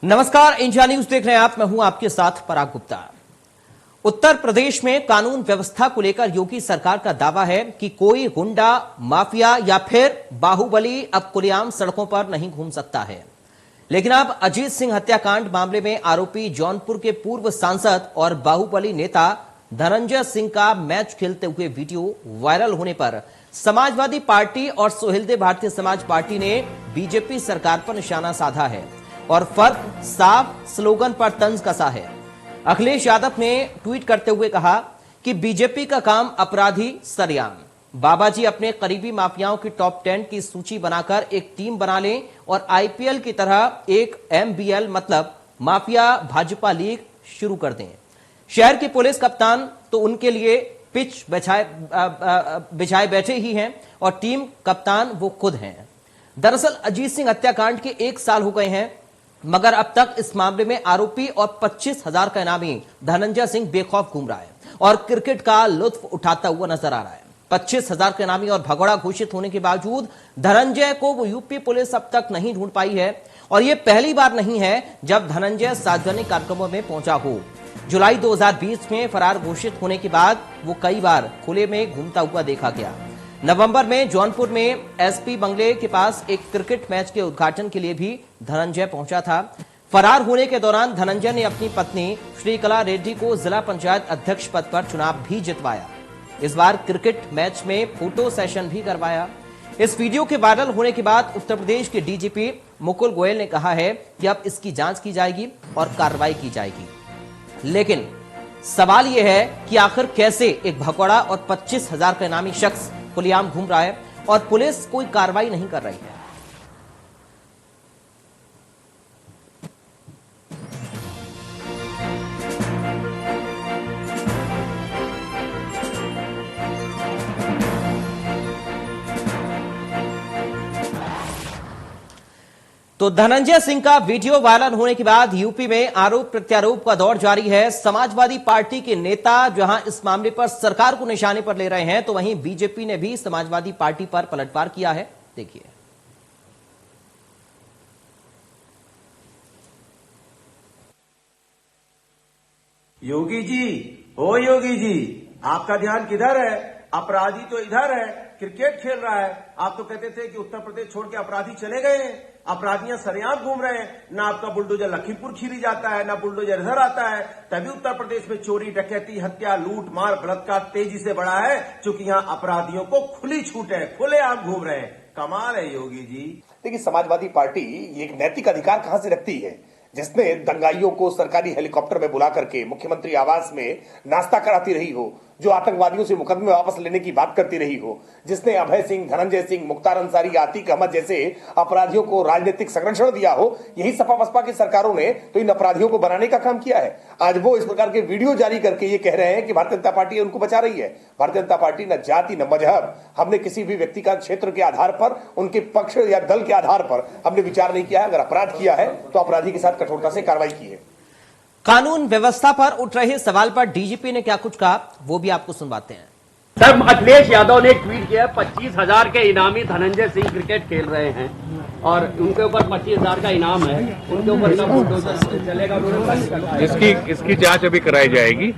नमस्कार, India news देख रहे हैं आप। मैं हूं आपके साथ पराग गुप्ता। उत्तर प्रदेश में कानून व्यवस्था को लेकर योगी सरकार का दावा है कि कोई गुंडा, माफिया या फिर बाहुबली अब खुलेआम सड़कों पर नहीं घूम सकता है। लेकिन अब अजीत सिंह हत्याकांड मामले में आरोपी जौनपुर के पूर्व सांसद और बाहुबली नेता धनंजय सिंह का मैच खेलते हुए वीडियो वायरल होने पर समाजवादी पार्टी और सुहेलदेव भारतीय समाज पार्टी ने बीजेपी सरकार पर निशाना साधा है और फर्क साफ, स्लोगन पर तंज कसा है। अखिलेश यादव ने ट्वीट करते हुए कहा कि बीजेपी का काम अपराधी सरेआम। बाबाजी अपने करीबी माफियाओं की टॉप 10 की सूची बनाकर एक टीम बना लें और आईपीएल की तरह एक एमबीएल मतलब माफिया भाजपा लीग शुरू कर दें। शहर की पुलिस कप्तान तो उनके लिए पिच बिछाए बैठे ही हैं और टीम कप्तान वो खुद हैं। दरअसल अजीत सिंह हत्याकांड के 1 साल हो गए हैं, मगर अब तक इस मामले में आरोपी और 25,000 का इनामी धनंजय सिंह बेखौफ घूम रहा है और क्रिकेट का लुत्फ उठाता हुआ नजर आ रहा है। 25,000 का इनामी और भगोड़ा घोषित होने के बावजूद धनंजय को वो यूपी पुलिस अब तक नहीं ढूंढ पाई है और ये पहली बार नहीं है जब धनंजय सार्वजनिक कार्यक्रमों में पहुंचा हो। जुलाई 2020 में फरार घोषित होने के बाद वो कई बार खुले में घूमता हुआ देखा गया। नवंबर में जौनपुर में एसपी बंगले के पास एक क्रिकेट मैच के उद्घाटन के लिए भी धनंजय पहुंचा था। फरार होने के दौरान धनंजय ने अपनी पत्नी श्रीकला रेड्डी को जिला पंचायत अध्यक्ष पद पर चुनाव भी जितवाया। इस बार क्रिकेट मैच में फोटो सेशन भी करवाया। इस वीडियो के वायरल होने के बाद उत्तर प्रदेश के डीजीपी मुकुल गोयल ने कहा है कि अब इसकी जांच की जाएगी और कार्रवाई की जाएगी। लेकिन सवाल यह है कि आखिर कैसे एक भगोड़ा और 25,000 का इनामी शख्स खुलेआम घूम रहा है और पुलिस कोई कार्रवाई नहीं कर रही है। तो धनंजय सिंह का वीडियो वायरल होने के बाद यूपी में आरोप प्रत्यारोप का दौर जारी है। समाजवादी पार्टी के नेता जहां इस मामले पर सरकार को निशाने पर ले रहे हैं, तो वहीं बीजेपी ने भी समाजवादी पार्टी पर पलटवार किया है। देखिए, योगी जी, ओ योगी जी, आपका ध्यान किधर है? अपराधी तो इधर है, क्रिकेट खेल रहा है। आप तो कहते थे कि उत्तर प्रदेश छोड़ के अपराधी चले गए हैं, अपराधियां सरेआम घूम रहे हैं। ना आपका बुलडोजर लखीमपुर खीरी जाता है, ना बुलडोजर इधर आता है। तभी उत्तर प्रदेश में चोरी, डकैती, हत्या, लूट मार, बलात्कार तेजी से बढ़ा है, क्योंकि यहाँ अपराधियों को खुली छूट है, खुलेआम घूम रहे हैं। कमाल है योगी जी। देखिए, समाजवादी पार्टी ये एक नैतिक अधिकार कहां से रखती है, जिसने दंगाइयों को सरकारी हेलीकॉप्टर में बुला करके मुख्यमंत्री आवास में नाश्ता कराती रही हो, जो आतंकवादियों से मुकदमे वापस लेने की बात करती रही हो, जिसने अभय सिंह, धनंजय सिंह, मुख्तार अंसारी, आतिक अहमद जैसे अपराधियों को राजनीतिक संरक्षण दिया हो। यही सपा बसपा की सरकारों ने तो इन अपराधियों को बनाने का काम किया है। आज वो इस प्रकार के वीडियो जारी करके ये कह रहे हैं कि भारतीय जनता पार्टी उनको बचा रही है। भारतीय जनता पार्टी न जाति न मजहब, हमने किसी भी व्यक्ति का क्षेत्र के आधार पर, उनके पक्ष या दल के आधार पर हमने विचार नहीं किया है। अगर अपराध किया है तो अपराधी के साथ कठोरता से कार्रवाई की है। कानून व्यवस्था पर उठ रहे सवाल पर डीजीपी ने क्या कुछ कहा, वो भी आपको सुनवाते हैं। सर, अखिलेश यादव ने एक ट्वीट किया, 25,000 के इनामी धनंजय सिंह क्रिकेट खेल रहे हैं और उनके ऊपर 25,000 का इनाम है, उनके ऊपर चलेगा। इसकी जांच अभी कराई जाएगी।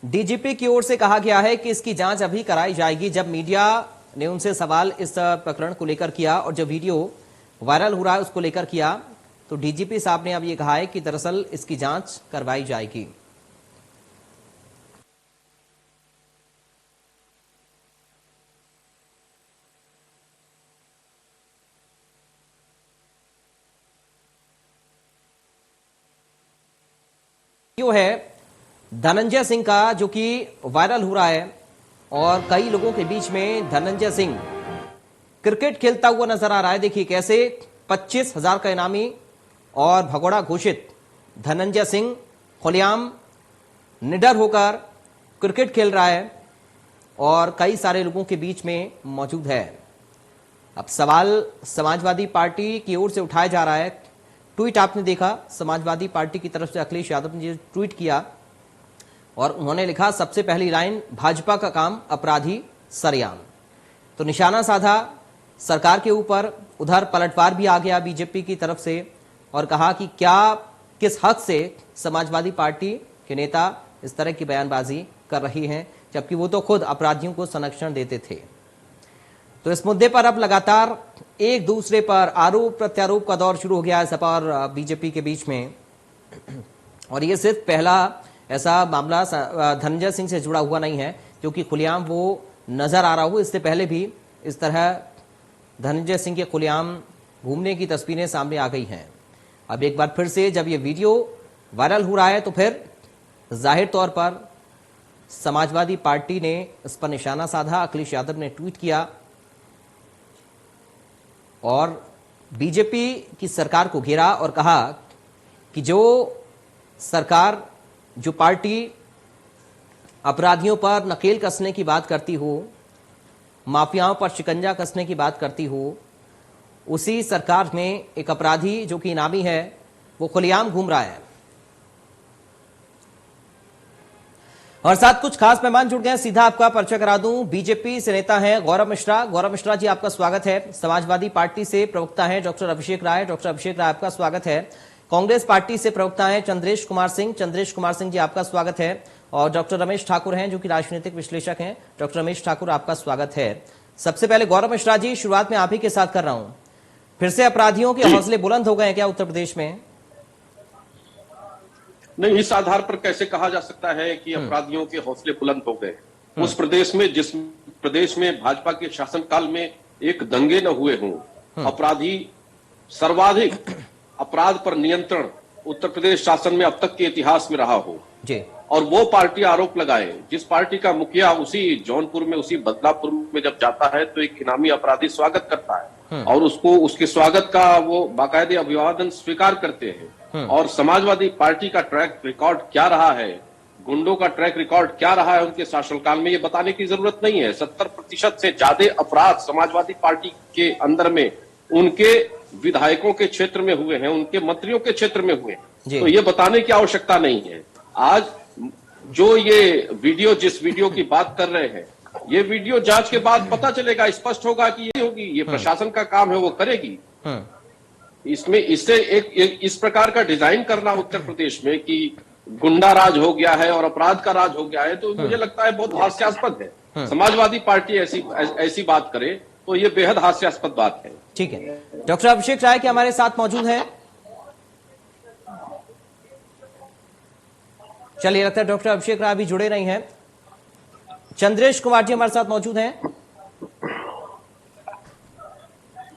डीजीपी की ओर से कहा गया है कि इसकी जांच अभी कराई जाएगी। जब मीडिया ने उनसे सवाल इस प्रकरण को लेकर किया और जब वीडियो वायरल हो रहा है उसको लेकर किया, तो डीजीपी साहब ने अब यह कहा है कि दरअसल इसकी जांच करवाई जाएगी। जो है धनंजय सिंह का, जो कि वायरल हो रहा है और कई लोगों के बीच में धनंजय सिंह क्रिकेट खेलता हुआ नजर आ रहा है। देखिए कैसे 25,000 का इनामी और भगोड़ा घोषित धनंजय सिंह खुलेआम निडर होकर क्रिकेट खेल रहा है और कई सारे लोगों के बीच में मौजूद है। अब सवाल समाजवादी पार्टी की ओर से उठाया जा रहा है। ट्वीट आपने देखा, समाजवादी पार्टी की तरफ से अखिलेश यादव ने ट्वीट किया और उन्होंने लिखा, सबसे पहली लाइन, भाजपा का काम अपराधी सरेआम। तो निशाना साधा सरकार के ऊपर। उधर पलटवार भी आ गया बीजेपी की तरफ से और कहा कि क्या किस हद से समाजवादी पार्टी के नेता इस तरह की बयानबाजी कर रही हैं, जबकि वो तो खुद अपराधियों को संरक्षण देते थे। तो इस मुद्दे पर अब लगातार एक दूसरे पर आरोप प्रत्यारोप का दौर शुरू हो गया है सपा और बीजेपी के बीच में। और ये सिर्फ पहला ऐसा मामला धनंजय सिंह से जुड़ा हुआ नहीं है क्योंकि खुलेआम वो नजर आ रहा हो। इससे पहले भी इस तरह धनंजय सिंह के खुलेआम घूमने की तस्वीरें सामने आ गई हैं। अब एक बार फिर से जब ये वीडियो वायरल हो रहा है तो फिर जाहिर तौर पर समाजवादी पार्टी ने इस पर निशाना साधा। अखिलेश यादव ने ट्वीट किया और बीजेपी की सरकार को घेरा और कहा कि जो सरकार, जो पार्टी अपराधियों पर नकेल कसने की बात करती हो, माफियाओं पर शिकंजा कसने की बात करती हो, उसी सरकार में एक अपराधी जो कि इनामी है वो खुलेआम घूम रहा है। और साथ कुछ खास मेहमान जुड़ गए, सीधा आपका परिचय करा दूं। बीजेपी से नेता हैं गौरव मिश्रा। गौरव मिश्रा जी, आपका स्वागत है। समाजवादी पार्टी से प्रवक्ता हैं डॉक्टर अभिषेक राय। डॉक्टर अभिषेक राय, आपका स्वागत है। कांग्रेस पार्टी से प्रवक्ता हैं चंद्रेश कुमार सिंह। चंद्रेश कुमार सिंह जी, आपका स्वागत है। और डॉक्टर रमेश ठाकुर हैं जो कि राजनीतिक विश्लेषक हैं। डॉक्टर रमेश ठाकुर, आपका स्वागत है। सबसे पहले गौरव मिश्रा जी, शुरुआत में आप ही के साथ कर रहा हूं। फिर से अपराधियों के हौसले बुलंद हो गए हैं क्या उत्तर प्रदेश में? नहीं, इस आधार पर कैसे कहा जा सकता है कि अपराधियों के हौसले बुलंद हो गए? उस प्रदेश में, जिस प्रदेश में भाजपा के शासनकाल में एक दंगे न हुए हों, अपराधी सर्वाधिक अपराध पर नियंत्रण उत्तर प्रदेश शासन में अब तक के इतिहास में रहा हो जी, और वो पार्टी आरोप लगाए, जिस पार्टी का मुखिया उसी जौनपुर में, उसी बदलापुर में जब जाता है तो एक इनामी अपराधी स्वागत करता है और उसको, उसके स्वागत का वो बाकायदे अभिवादन स्वीकार करते हैं। और समाजवादी पार्टी का ट्रैक रिकॉर्ड क्या रहा है, गुंडों का ट्रैक रिकॉर्ड क्या रहा है उनके शासनकाल में, ये बताने की जरूरत नहीं है। 70% से ज्यादा अपराध समाजवादी पार्टी के अंदर में उनके विधायकों के क्षेत्र में हुए हैं, उनके मंत्रियों के क्षेत्र में हुए हैं। तो ये बताने की आवश्यकता नहीं है। आज जो ये वीडियो, जिस वीडियो की बात कर रहे हैं, ये वीडियो जांच के बाद पता चलेगा, स्पष्ट होगा कि ये होगी, ये प्रशासन का काम है, वो करेगी। इसमें इससे एक इस प्रकार का डिजाइन करना उत्तर प्रदेश में कि गुंडा राज हो गया है और अपराध का राज हो गया है, तो मुझे लगता है बहुत हास्यास्पद है। समाजवादी पार्टी ऐसी बात करे तो ये बेहद हास्यास्पद बात है। ठीक है। डॉक्टर अभिषेक राय के हमारे साथ मौजूद हैं। चलिए, लगता है डॉक्टर अभिषेक राय अभी जुड़े नहीं हैं। चंद्रेश कुमार जी हमारे साथ मौजूद हैं।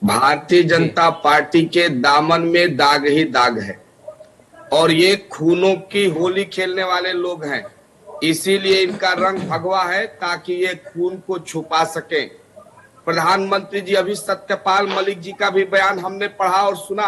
भारतीय जनता पार्टी के दामन में दाग ही दाग है और ये खूनों की होली खेलने वाले लोग हैं, इसीलिए इनका रंग भगवा है ताकि ये खून को छुपा सके। प्रधानमंत्री जी, अभी सत्यपाल मलिक जी का भी बयान हमने पढ़ा और सुना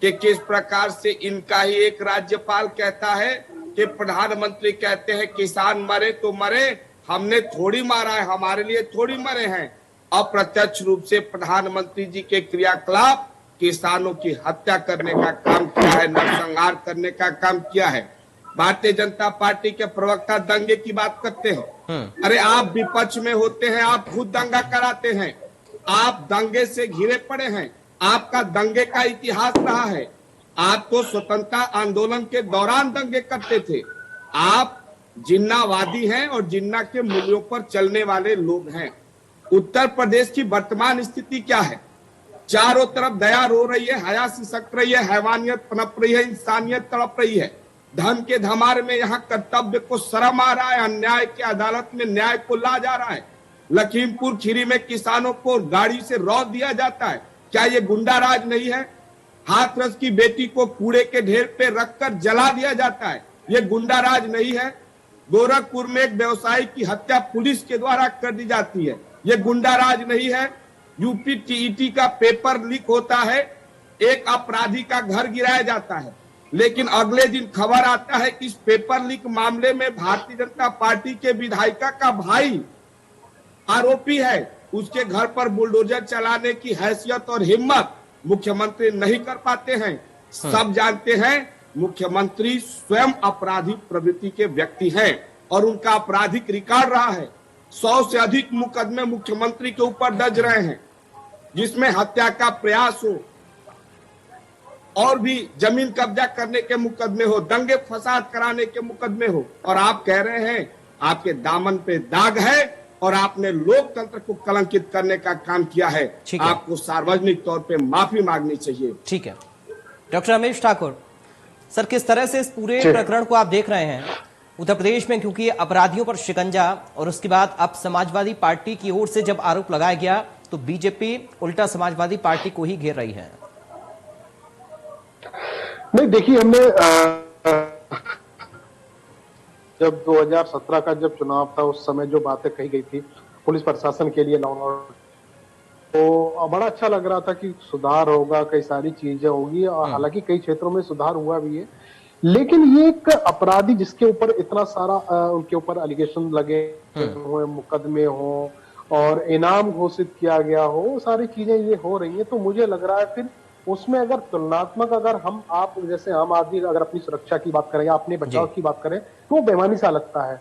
कि किस प्रकार से इनका ही एक राज्यपाल कहता है कि प्रधानमंत्री कहते हैं किसान मरे तो मरे, हमने थोड़ी मारा है, हमारे लिए थोड़ी मरे हैं। अप्रत्यक्ष रूप से प्रधानमंत्री जी के क्रियाकलाप किसानों की हत्या करने का काम किया है, नरसंहार करने का काम किया है। भारतीय जनता पार्टी के प्रवक्ता दंगे की बात करते हैं। अरे आप विपक्ष में होते हैं, आप खुद दंगा कराते हैं, आप दंगे से घिरे पड़े हैं, आपका दंगे का इतिहास रहा है। आप तो स्वतंत्रता आंदोलन के दौरान दंगे करते थे। आप जिन्नावादी हैं और जिन्ना के मूल्यों पर चलने वाले लोग हैं। उत्तर प्रदेश की वर्तमान स्थिति क्या है? चारों तरफ दया रो रही है, हया सिसक रही है, हैवानियत पनप रही है, इंसानियत तड़प रही है। धन के धमार में यहाँ कर्तव्य को शर्म आ रहा है, अन्याय की अदालत में न्याय को ला जा रहा है। लखीमपुर खीरी में किसानों को गाड़ी से रौंद दिया जाता है, क्या ये गुंडा राज नहीं है? हाथरस की बेटी को कूड़े के ढेर पे रखकर जला दिया जाता है, ये गुंडा राज नहीं है? गोरखपुर में एक व्यवसायी की हत्या पुलिस के द्वारा कर दी जाती है, ये गुंडा राज नहीं है? यूपी टीईटी का पेपर लीक होता है, एक अपराधी का घर गिराया जाता है, लेकिन अगले दिन खबर आता है कि इस पेपर लीक मामले में भारतीय जनता पार्टी के विधायिका का भाई आरोपी है। उसके घर पर बुलडोजर चलाने की हैसियत और हिम्मत मुख्यमंत्री नहीं कर पाते हैं। सब जानते हैं मुख्यमंत्री स्वयं अपराधी प्रवृत्ति के व्यक्ति हैं और उनका आपराधिक रिकॉर्ड रहा है। 100 से अधिक मुकदमे मुख्यमंत्री के ऊपर दर्ज रहे हैं। जिसमें हत्या का प्रयास हो और भी जमीन कब्जा करने के मुकदमे हो, दंगे फसाद कराने के मुकदमे हो, और आप कह रहे हैं आपके दामन पे दाग है और आपने लोकतंत्र को कलंकित करने का काम किया है। आपको सार्वजनिक तौर पे माफी मांगनी चाहिए। ठीक है डॉक्टर रमेश ठाकुर सर, किस तरह से इस पूरे प्रकरण को आप देख रहे हैं उत्तर प्रदेश में, क्योंकि अपराधियों पर शिकंजा और उसके बाद अब समाजवादी पार्टी की ओर से जब आरोप लगाया गया तो बीजेपी उल्टा समाजवादी पार्टी को ही घेर रही है। नहीं देखिए, हमने जब 2017 का जब चुनाव था उस समय जो बातें कही गई थी पुलिस प्रशासन के लिए, लॉ एंड ऑर्डर, तो बड़ा अच्छा लग रहा था कि सुधार होगा, कई सारी चीजें होगी, और हालांकि कई क्षेत्रों में सुधार हुआ भी है। लेकिन ये एक अपराधी जिसके ऊपर इतना सारा उनके ऊपर एलिगेशन लगे हुए, मुकदमे हो और इनाम घोषित किया गया हो, सारी चीजें ये हो रही है, तो मुझे लग रहा है फिर उसमें अगर तुलनात्मक अगर हम आप जैसे आम आदमी अगर अपनी सुरक्षा की बात करें या अपने बचाव की बात करें तो बेईमानी सा लगता है।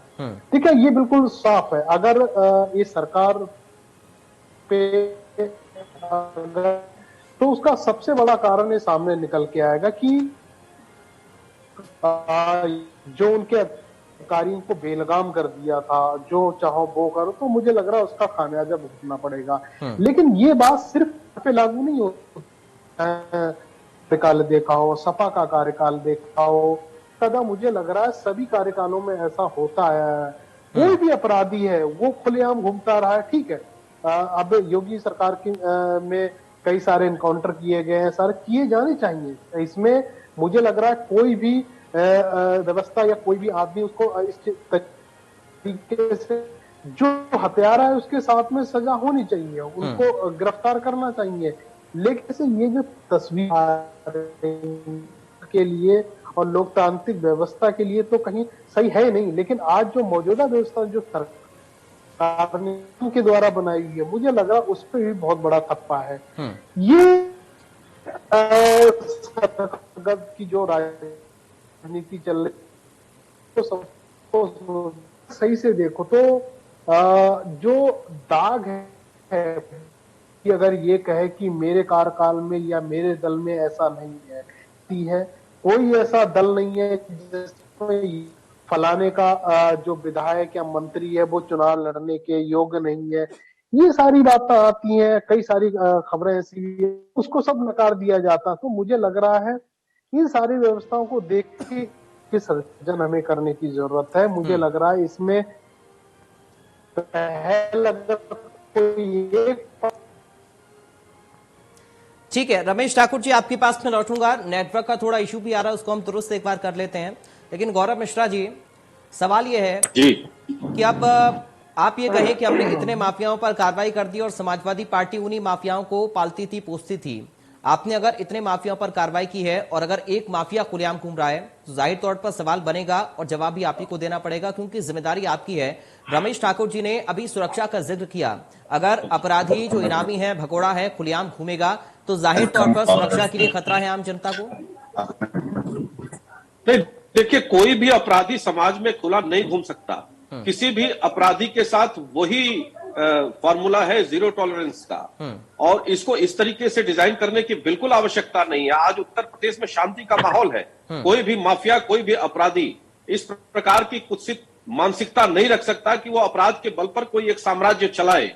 ठीक है, ये बिल्कुल साफ है। अगर ये सरकार पे तो उसका सबसे बड़ा कारण ये सामने निकल के आएगा कि जो उनके अधिकारियों को बेलगाम कर दिया था, जो चाहो वो करो, तो मुझे लग रहा है उसका खामियाजा भुगतना पड़ेगा। लेकिन ये बात सिर्फ पे लागू नहीं होती। कार्यकाल देखा हो, सपा का कार्यकाल देखा हो, सदा मुझे लग रहा है सभी कार्यकालों में ऐसा होता है। कोई भी अपराधी है वो खुलेआम घूमता रहा है। ठीक है, अब योगी सरकार की में कई सारे इनकाउंटर किए गए हैं, सारे किए जाने चाहिए। इसमें मुझे लग रहा है कोई भी व्यवस्था या कोई भी आदमी उसको इस तरीके से जो हत्यारा है उसके साथ में सजा होनी चाहिए, उनको गिरफ्तार करना चाहिए। लेकिन ये जो तस्वीर के लिए और लोकतांत्रिक व्यवस्था के लिए तो कहीं सही है नहीं। लेकिन आज जो मौजूदा व्यवस्था जो सरकार ने के द्वारा बनाई हुई है, मुझे लगा उस पर भी बहुत बड़ा थप्पा है। ये की जो राजनीति चल रही तो सही से देखो तो जो दाग है कि अगर ये कहे कि मेरे कार्यकाल में या मेरे दल में ऐसा नहीं है, कोई ऐसा दल नहीं है जिसमें फलाने का जो विधायक या मंत्री है वो चुनाव लड़ने के योग्य नहीं है। ये सारी बातें आती हैं, कई सारी खबरें ऐसी भी है, उसको सब नकार दिया जाता। तो मुझे लग रहा है इन सारी व्यवस्थाओं को देख के सर्जन हमें करने की जरूरत है। मुझे लग रहा है इसमें ठीक है रमेश ठाकुर जी, आपके पास में लौटूंगा। नेटवर्क का थोड़ा इशू भी आ रहा है, उसको हम तुरंत एक बार कर लेते हैं। लेकिन गौरव मिश्रा जी, सवाल ये है कि अब आप ये कहें कि हमने इतने माफियाओं पर कार्रवाई कर दी और समाजवादी पार्टी उन्हीं माफियाओं को पालती थी, पोसती थी। आपने अगर इतने माफियाओं पर कार्रवाई की है और अगर एक माफिया खुलेआम घूम रहा है तो जाहिर तौर पर सवाल बनेगा और जवाब भी आप ही को देना पड़ेगा, क्योंकि जिम्मेदारी आपकी है। रमेश ठाकुर जी ने अभी सुरक्षा का जिक्र किया। अगर अपराधी जो इनामी है, भगोड़ा है, खुलेआम घूमेगा तो जाहिर तौर पर सुरक्षा के लिए खतरा है आम जनता को। देखिए, कोई भी अपराधी समाज में खुला नहीं घूम सकता। किसी भी अपराधी के साथ वही फॉर्मूला है जीरो टॉलरेंस का, और इसको इस तरीके से डिजाइन करने की बिल्कुल आवश्यकता नहीं है। आज उत्तर प्रदेश में शांति का माहौल है। कोई भी माफिया, कोई भी अपराधी इस प्रकार की कुत्सित मानसिकता नहीं रख सकता कि वो अपराध के बल पर कोई एक साम्राज्य चलाए।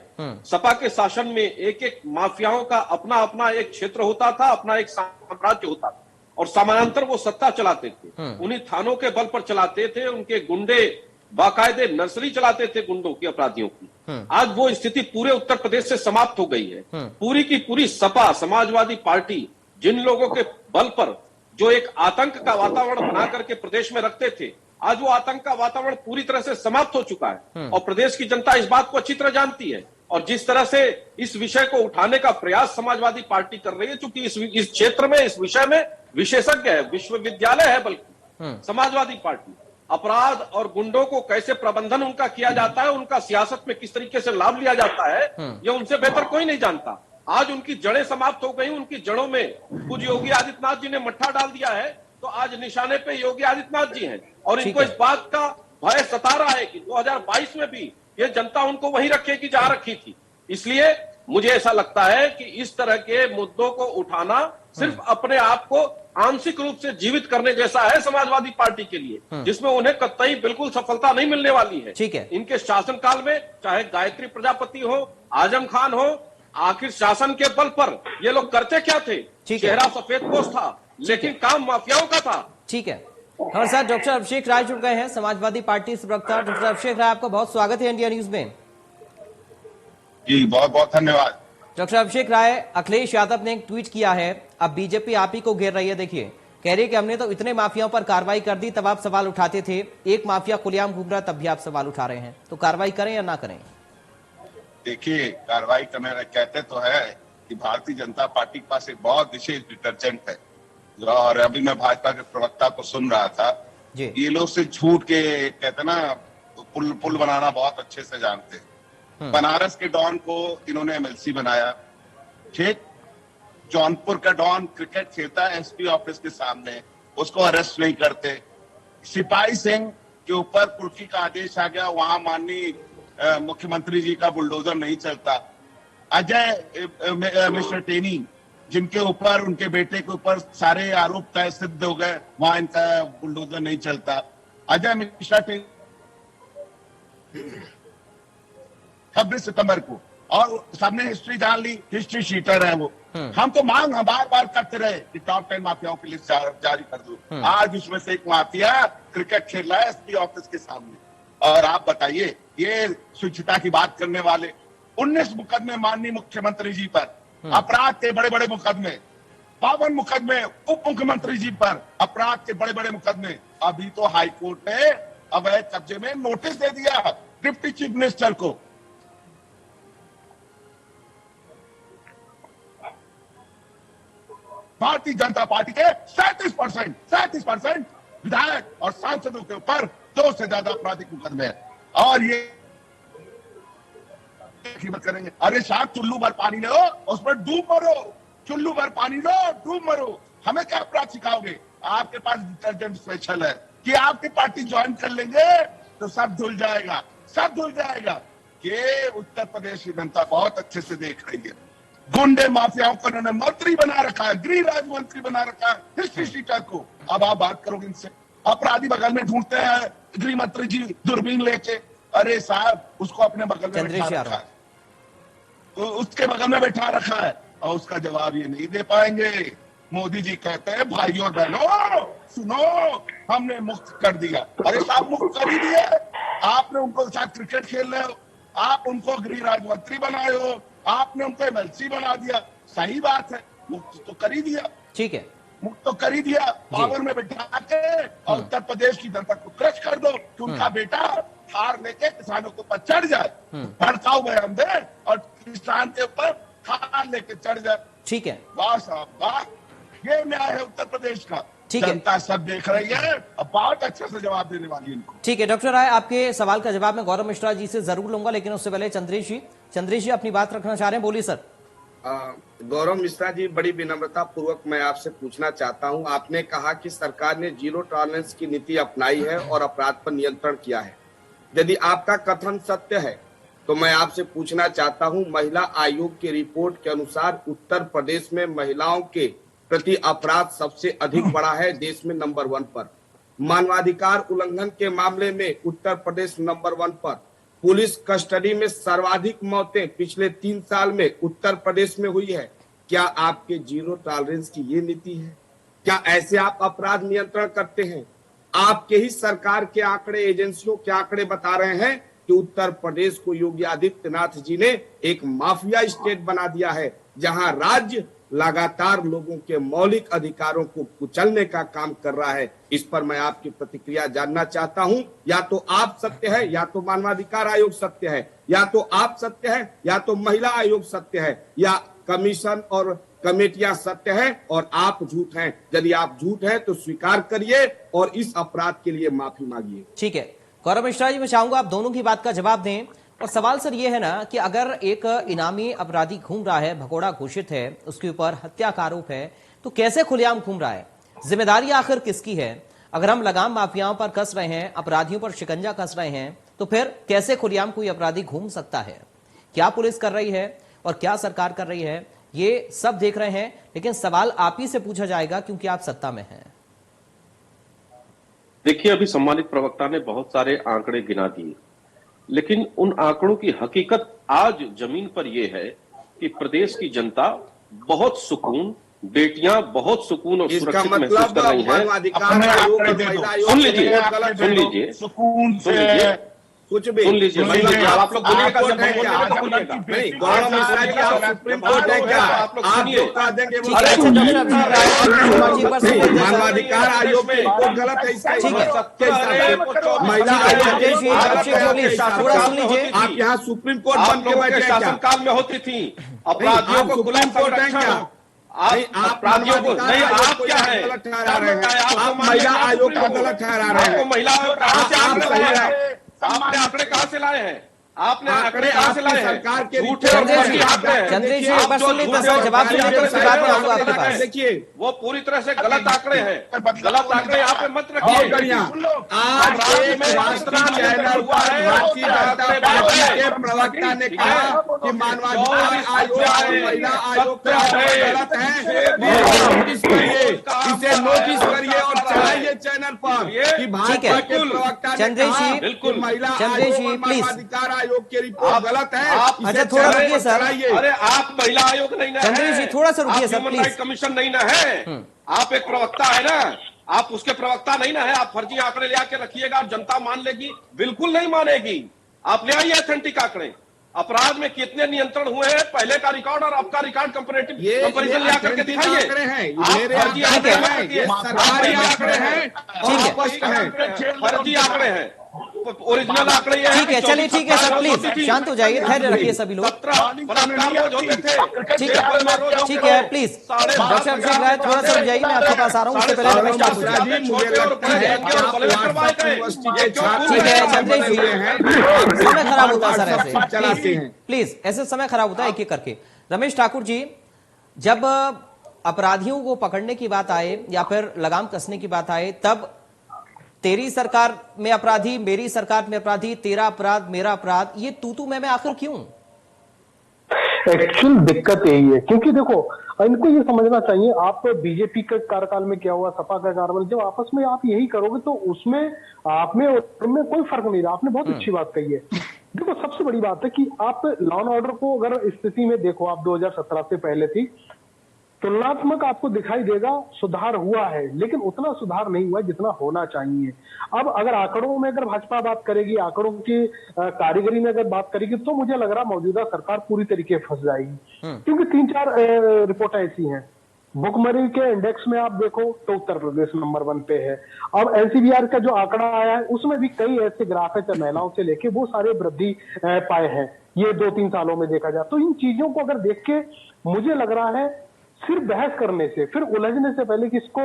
सपा के शासन में एक एक माफियाओं का अपना अपना एक क्षेत्र होता था, अपना एक साम्राज्य होता था, और समानांतर वो सत्ता चलाते थे। उन्हीं थानों के बल पर चलाते थे। उनके गुंडे बाकायदे नर्सरी चलाते थे गुंडों की, अपराधियों की। आज वो स्थिति पूरे उत्तर प्रदेश से समाप्त हो गई है। पूरी की पूरी सपा, समाजवादी पार्टी, जिन लोगों के बल पर जो एक आतंक का वातावरण बना करके प्रदेश में रखते थे, आज वो आतंक का वातावरण पूरी तरह से समाप्त हो चुका है। और प्रदेश की जनता इस बात को अच्छी तरह जानती है। और जिस तरह से इस विषय को उठाने का प्रयास समाजवादी पार्टी कर रही है, चूंकि इस क्षेत्र में, इस विषय में विशेषज्ञ है, विश्वविद्यालय है, बल्कि समाजवादी पार्टी अपराध और गुंडों को कैसे प्रबंधन उनका किया जाता है, उनका सियासत में किस तरीके से लाभ लिया जाता है, यह उनसे बेहतर कोई नहीं जानता। आज उनकी जड़ें समाप्त हो गई। उनकी जड़ों में कुछ योगी आदित्यनाथ जी ने मट्ठा डाल दिया है, तो आज निशाने पे योगी आदित्यनाथ जी हैं। और इनको इस बात का भय सता रहा है कि 2022 में भी ये जनता उनको वहीं रखेगी जहां रखी थी। इसलिए मुझे ऐसा लगता है कि इस तरह के मुद्दों को उठाना सिर्फ अपने आप को आंशिक रूप से जीवित करने जैसा है समाजवादी पार्टी के लिए, जिसमें उन्हें कतई बिल्कुल सफलता नहीं मिलने वाली है। ठीक है। इनके शासनकाल में चाहे गायत्री प्रजापति हो, आजम खान हो, आखिर शासन के बल पर ये लोग करते क्या थे? चेहरा सफेदपोश था, लेकिन काम माफियाओं का था। ठीक है। हमारे साथ डॉक्टर अभिषेक राय जुड़ गए हैं, समाजवादी पार्टी से प्रवक्ता। डॉक्टर अभिषेक राय, आपका बहुत स्वागत है इंडिया न्यूज में। जी बहुत बहुत धन्यवाद। डॉक्टर अभिषेक राय, अखिलेश यादव ने एक ट्वीट किया है, अब बीजेपी आप ही को घेर रही है। देखिए, कह रही है कि हमने तो इतने माफियाओं पर कार्रवाई कर दी, तब आप सवाल उठाते थे। एक माफिया खुलेआम घूम रहा, तब भी आप सवाल उठा रहे हैं। तो कार्रवाई करें या ना करें? देखिए, कार्रवाई करने कहते तो है कि भारतीय जनता पार्टी के पास एक बहुत विशेष डिटर्जेंट है। और अभी मैं भाजपा के प्रवक्ता को सुन रहा था, ये लोग से झूठ के कहते ना पुल बनाना बहुत अच्छे से जानते हैं। बनारस के डॉन को इन्होंने एमएलसी बनाया, ठीक। जौनपुर का डॉन क्रिकेट खेलता है एसपी ऑफिस के सामने, उसको अरेस्ट नहीं करते। सिपाही सिंह के ऊपर कुर्की का आदेश आ गया, वहां माननीय मुख्यमंत्री जी का बुलडोजर नहीं चलता। अजय मिश्र टेनी, जिनके ऊपर उनके बेटे के ऊपर सारे आरोप तय सिद्ध हो गए, वहां इनका बुलडोजर नहीं चलता। अजय मिश्रा टेनी 26 सितंबर को, और सबने हिस्ट्री जान ली, हिस्ट्री शीटर है वो। हम तो मांग बार बार करते रहे कि टॉप 10 माफियाओं की लिस्ट जारी कर दो। आज उसमें से एक माफिया क्रिकेट खेल रहा है एसपी ऑफिस के सामने। और आप बताइए, ये स्वच्छता की बात करने वाले 19 मुकदमे माननीय मुख्यमंत्री जी पर, अपराध के बड़े बड़े मुकदमे, 52 मुकदमे उप मुख्यमंत्री जी पर, अपराध के बड़े बड़े मुकदमे। अभी तो हाईकोर्ट ने अवैध कब्जे में नोटिस दे दिया डिप्टी चीफ मिनिस्टर को। भारतीय जनता पार्टी के 37% विधायक और सांसदों के ऊपर 2 से ज्यादा आपराधिक मुकदमे हैं। और ये कीमत करेंगे, अरे साहब चुल्लू भर पानी लो, उस पर डूब मरो, चुल्लू भर पानी लो, डूब मरो। हमें क्या अपराध सिखाओगे? आपके पास डिटर्जेंट स्पेशल है कि आपकी पार्टी ज्वाइन कर लेंगे तो सब धुल जाएगा, सब धुल जाएगा। ये उत्तर प्रदेश की जनता बहुत अच्छे से देख रही है। गुंडे माफियाओं को उन्होंने मंत्री बना रखा है, गृह राज्य मंत्री बना रखा है, हिस्ट्री शीटर को। अब आप बात करोगे इनसे, अपराधी बगल में ढूंढते हैं गृह मंत्री जी दूरबीन लेके। अरे साहब, उसको अपने बगल में बैठा रखा है, तो उसके बगल में बैठा रखा है, और उसका जवाब ये नहीं दे पाएंगे। मोदी जी कहते हैं भाइयों और बहनों सुनो, हमने मुक्त कर दिया। अरे साहब, मुक्त कर ही दिया। आपने उनको साथ क्रिकेट खेल रहे हो, आप उनको गृह राज्य मंत्री बनाए हो, आपने उनको एमएलसी बना दिया। सही बात है, मुक्त तो कर ही दिया। ठीक है, मुक्त तो कर ही दिया, पावर में बैठा के, और उत्तर प्रदेश की जनता को क्रश कर दो कि उनका बेटा थार लेके किसानों के ऊपर चढ़ जाए, भड़काऊ बयान दे और किसान के ऊपर थार लेके चढ़ जाए। ठीक है, वाह साहब वाह, ये न्याय है उत्तर प्रदेश का। ठीक है, जनता सब देख रही है, अब बहुत अच्छे से जवाब देने वाली है इनको। ठीक है डॉक्टर राय, आपके सवाल का जवाब मैं गौरव मिश्रा जी से जरूर लूंगा, लेकिन उससे पहले चंद्रेश जी अपनी बात रखना चाह रहे हैं, बोलिए सर। गौरव मिश्रा जी, बड़ी विनम्रता पूर्वक मैं आपसे पूछना चाहता हूं, आपने कहा कि सरकार ने जीरो टॉलरेंस की नीति अपनाई है और अपराध पर नियंत्रण किया है। यदि आपका कथन सत्य है तो मैं आपसे पूछना चाहता हूं, महिला आयोग की रिपोर्ट के अनुसार उत्तर प्रदेश में महिलाओं के प्रति अपराध सबसे अधिक बढ़ा है, देश में नंबर 1 पर। मानवाधिकार उल्लंघन के मामले में उत्तर प्रदेश नंबर 1 पर। पुलिस कस्टडी में सर्वाधिक मौतें पिछले 3 साल में उत्तर प्रदेश में हुई है। क्या आपके जीरो टॉलरेंस की ये नीति है? क्या ऐसे आप अपराध नियंत्रण करते हैं? आपके ही सरकार के आंकड़े, एजेंसियों के आंकड़े बता रहे हैं कि उत्तर प्रदेश को योगी आदित्यनाथ जी ने एक माफिया स्टेट बना दिया है, जहां राज्य लगातार लोगों के मौलिक अधिकारों को कुचलने का काम कर रहा है। इस पर मैं आपकी प्रतिक्रिया जानना चाहता हूं। या तो आप सत्य है, या तो मानवाधिकार आयोग सत्य है, या तो आप सत्य है, या तो महिला आयोग सत्य है, या कमीशन और कमेटियां सत्य है और आप झूठ हैं। यदि आप झूठ हैं तो स्वीकार करिए और इस अपराध के लिए माफी मांगिए। ठीक है गौरव मिश्रा जी, मैं चाहूंगा आप दोनों की बात का जवाब दें। और सवाल सर ये है ना कि अगर एक इनामी अपराधी घूम रहा है, भगोड़ा घोषित है, उसके ऊपर हत्या का आरोप है, तो कैसे खुलेआम घूम रहा है? जिम्मेदारी आखिर किसकी है? अगर हम लगाम माफियाओं पर कस रहे हैं, अपराधियों पर शिकंजा कस रहे हैं, तो फिर कैसे खुलेआम कोई अपराधी घूम सकता है? क्या पुलिस कर रही है? और क्या सरकार कर रही है, ये सब देख रहे हैं, लेकिन सवाल आप ही से पूछा जाएगा क्योंकि आप सत्ता में हैं। देखिए, अभी सम्मानित प्रवक्ता ने बहुत सारे आंकड़े गिना दिए, लेकिन उन आंकड़ों की हकीकत आज जमीन पर यह है कि प्रदेश की जनता बहुत सुकून, बेटियां बहुत सुकून और सुरक्षित महसूस कर रही हैं। सुन लीजिए सुकून से कुछ भी सुन लीजिए, आप लोग बोलिएगा, नहीं, गौरव मिश्रा जी आप सुप्रीम कोर्ट है क्या? आप लोग सुनिए, मानवाधिकार आयोग में वो गलत है, इसका महिला आप यहाँ सुप्रीम कोर्ट बन के बैठे शासनकाल में होती थी, अपराधियों को सुप्रीम कोर्ट है क्या? अपराधियों को नहीं, आप क्या है, गलत ठहरा रहे हैं, आप महिला आयोग को गलत ठहरा रहे हैं। महिला आयोग कहां से आंकड़े लाए हैं? आपने आंकड़े कहां से लाए हैं? आपने आंकड़े कहां से लाए हैं? सरकार के झूठे और फर्जी आंकड़े हैं। चंद्रेश जी एक बार सुन लीजिए, जवाब सुनिए तो उसके बाद में आऊंगा आपके पास। देखिए, वो पूरी तरह से गलत आंकड़े हैं, गलत आंकड़े यहाँ पे मत रखिए। आज एक राष्ट्रीय चैनल पर भारतीय जनता पार्टी के प्रवक्ता ने कहा कि मानवाधिकार आयोग और महिला आयोग का गलत है, नोटिस करिए, इसे नोटिस करिए और चलाइए चैनल पर कि भाजपा के प्रवक्ता ने कहा कि महिला आयोग और मानवाधिकार आयोग की रिपोर्ट गलत है। अच्छा थोड़ा रुकिए सर, अरे आप महिला आयोग नहीं ना चंद्रेश जी थोड़ा सा रुकिए सर ह्यूमन राइट कमीशन नहीं ना है, आप एक प्रवक्ता है ना, आप उसके प्रवक्ता नहीं ना है। आप फर्जी आंकड़े ले आके रखिएगा और जनता मान लेगी? बिल्कुल नहीं मानेगी। आप ले आइए ऑथेंटिक आंकड़े, अपराध में कितने नियंत्रण हुए हैं, पहले का रिकॉर्ड और आपका रिकॉर्ड कंपैरेटिव कंपैरिजन ले आकर के दिखाइए। फर्जी आंकड़े हैं, फर्जी आंकड़े हैं, ओरिजिनल आंकड़े। ठीक है, चलिए ठीक है सर, प्लीज शांत हो जाइए, धैर्य रखिए सभी लोग। ठीक है प्लीज, डॉक्टर अभिषेक राय थोड़ा सा जाइए, मैं आपके पास आ रहा हूँ। उससे पहले रमेश ठाकुर ठीक है चंद्रेश जी, समय खराब होता है सर ऐसे, प्लीज ऐसे समय खराब होता है एक एक करके। रमेश ठाकुर जी, जब अपराधियों को पकड़ने की बात आए या फिर लगाम कसने की बात आए, तब तेरी सरकार में अपराधी, मेरी सरकार में अपराधी, तेरा अपराध मेरा अपराध, ये तू मैं आखिर क्यों? एक्चुअल दिक्कत यही है, क्योंकि देखो इनको ये समझना चाहिए, आप बीजेपी के कार्यकाल में क्या हुआ, सपा का कार्यकाल, जब आपस में आप यही करोगे तो उसमें आप में और उनमें कोई फर्क नहीं रहा। आपने बहुत अच्छी बात कही है। देखो सबसे बड़ी बात है कि आप लॉ एंड ऑर्डर को अगर स्थिति में देखो, आप 2017 से पहले थी, तुलनात्मक आपको दिखाई देगा सुधार हुआ है, लेकिन उतना सुधार नहीं हुआ जितना होना चाहिए। अब अगर आंकड़ों में अगर भाजपा बात करेगी, आंकड़ों की कारीगरी में अगर बात करेगी, तो मुझे लग रहा मौजूदा सरकार पूरी तरीके फंस जाएगी, क्योंकि 3-4 रिपोर्टें ऐसी हैं। भुखमरी के इंडेक्स में आप देखो तो उत्तर प्रदेश नंबर 1 पे है। अब एनसीबीआर का जो आंकड़ा आया है उसमें भी कई ऐसे ग्राफ है, महिलाओं से लेके वो सारे वृद्धि पाए हैं ये 2-3 सालों में देखा जाए। तो इन चीजों को अगर देख के मुझे लग रहा है सिर्फ बहस करने से, फिर उलझने से पहले कि इसको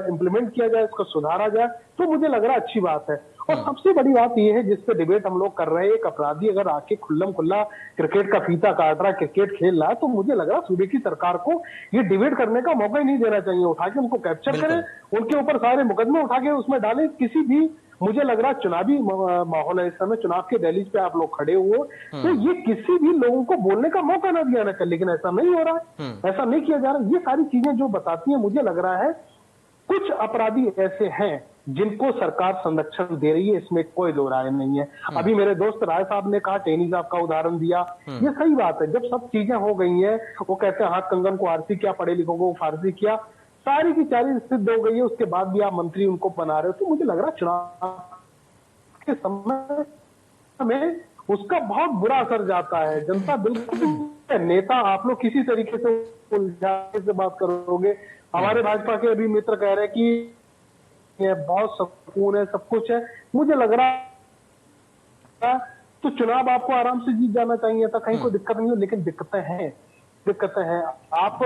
इम्प्लीमेंट किया जाए, इसको सुधारा जाए, तो मुझे लग रहा है अच्छी बात है। और सबसे बड़ी बात यह है जिस पे डिबेट हम लोग कर रहे हैं, एक अपराधी अगर आके खुल्लम खुल्ला क्रिकेट का फीता काट रहा है, क्रिकेट खेल रहा है, तो मुझे लग रहा है सूबे की सरकार को ये डिबेट करने का मौका ही नहीं देना चाहिए। उठा के उनको कैप्चर करें, उनके ऊपर सारे मुकदमे उठा के उसमें डालें। किसी भी, मुझे लग रहा है चुनावी माहौल है इस समय, चुनाव के दहलीज पे आप लोग खड़े हुए, तो ये किसी भी लोगों को बोलने का मौका ना दिया ना कर, लेकिन ऐसा नहीं हो रहा है, ऐसा नहीं किया जा रहा। ये सारी चीजें जो बताती हैं, मुझे लग रहा है कुछ अपराधी ऐसे हैं जिनको सरकार संरक्षण दे रही है, इसमें कोई दो राय नहीं है। अभी मेरे दोस्त राय साहब ने कहा, टेनी साहब का उदाहरण दिया, ये सही बात है। जब सब चीजें हो गई हैं, वो कहते हैं हाथ कंगन को आरसी किया, पढ़े लिखों को फारसी किया, सारी की सारी स्थिति हो गई है, उसके बाद भी आप मंत्री उनको बना रहे हो, तो मुझे लग रहा है चुनाव के समय में उसका बहुत बुरा असर जाता है। जनता बिल्कुल, नेता आप लोग किसी तरीके से उलझाने से बात करोगे। हमारे भाजपा के अभी मित्र कह रहे हैं कि बहुत सुकून है, सब कुछ है, मुझे लग रहा है तो चुनाव आपको आराम से जीत जाना चाहिए था, कहीं कोई दिक्कत नहीं हो, लेकिन दिक्कतें हैं। आप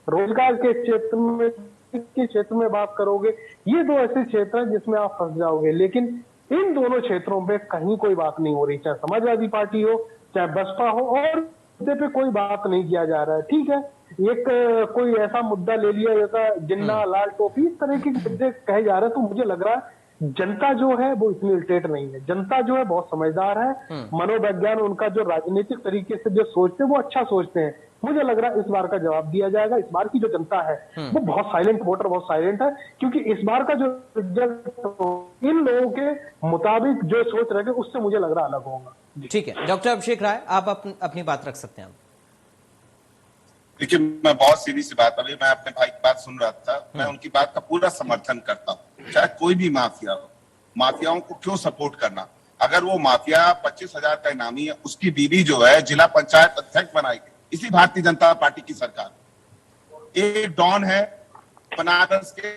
रोजगार के क्षेत्र में बात करोगे, ये दो ऐसे क्षेत्र हैं जिसमें आप फंस जाओगे, लेकिन इन दोनों क्षेत्रों पे कहीं कोई बात नहीं हो रही, चाहे समाजवादी पार्टी हो चाहे बसपा हो, और मुद्दे पे कोई बात नहीं किया जा रहा है। ठीक है, एक कोई ऐसा मुद्दा ले लिया जैसा जिन्ना, लाल टोपी, इस तरह के मुद्दे कहे जा रहे हैं, तो मुझे लग रहा है जनता जो है वो इतनी इरिटेट नहीं है, जनता जो है बहुत समझदार है, मनोविज्ञान उनका जो राजनीतिक तरीके से जो सोचते हैं वो अच्छा सोचते हैं। मुझे लग रहा है इस बार का जवाब दिया जाएगा। इस बार की जो जनता है वो बहुत साइलेंट वोटर, बहुत साइलेंट है, क्योंकि इस बार का जो रिजल्ट इन लोगों के मुताबिक जो सोच रहे थे उससे मुझे लग रहा अलग होगा। ठीक है, डॉक्टर अभिषेक राय, आप अपनी बात रख सकते हैं। देखिए, मैं बहुत सीधी सी बात, अभी मैं अपने भाई की बात सुन रहा था, मैं उनकी बात का पूरा समर्थन करता हूँ। चाहे कोई भी माफिया हो, माफियाओं को क्यों सपोर्ट करना? अगर वो माफिया 25,000 का इनामी है, उसकी बीवी जो है जिला पंचायत अध्यक्ष बनाई गई इसी भारतीय जनता पार्टी की सरकार। एक डॉन है बनारस के,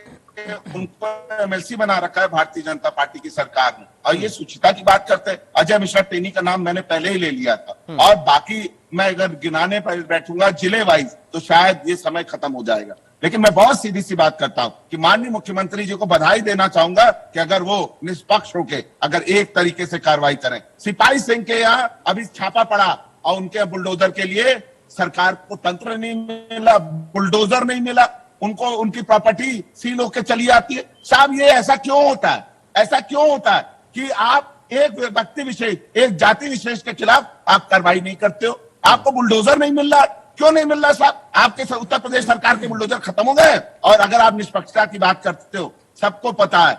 उनको एमएलसी बना रखा है भारतीय जनता पार्टी की सरकार ने। और ये सुचिता की बात करते हैं, अजय मिश्रा टेनी का नाम मैंने पहले ही ले लिया था, और बाकी मैं अगर गिनाने पर बैठूंगा जिले वाइज तो शायद ये समय खत्म हो जाएगा। लेकिन मैं बहुत सीधी सी बात करता हूं कि माननीय मुख्यमंत्री जी को बधाई देना चाहूंगा कि अगर वो निष्पक्ष होके अगर एक तरीके से कार्रवाई करें। सिपाही सिंह के यहाँ अभी छापा पड़ा और उनके बुलडोजर के लिए सरकार को तंत्र नहीं मिला, बुलडोजर नहीं मिला, उनको उनकी प्रॉपर्टी सील होकर चली आती है। साहब, ये ऐसा क्यों होता है? ऐसा क्यों होता है कि आप एक व्यक्ति विशेष, एक जाति विशेष के खिलाफ आप कार्रवाई नहीं करते हो? आपको बुलडोजर नहीं मिल रहा, क्यों नहीं मिल रहा साहब? आपके उत्तर प्रदेश सरकार के बुलडोजर खत्म हो गए। और अगर आप निष्पक्षता की बात करते हो, सबको पता है,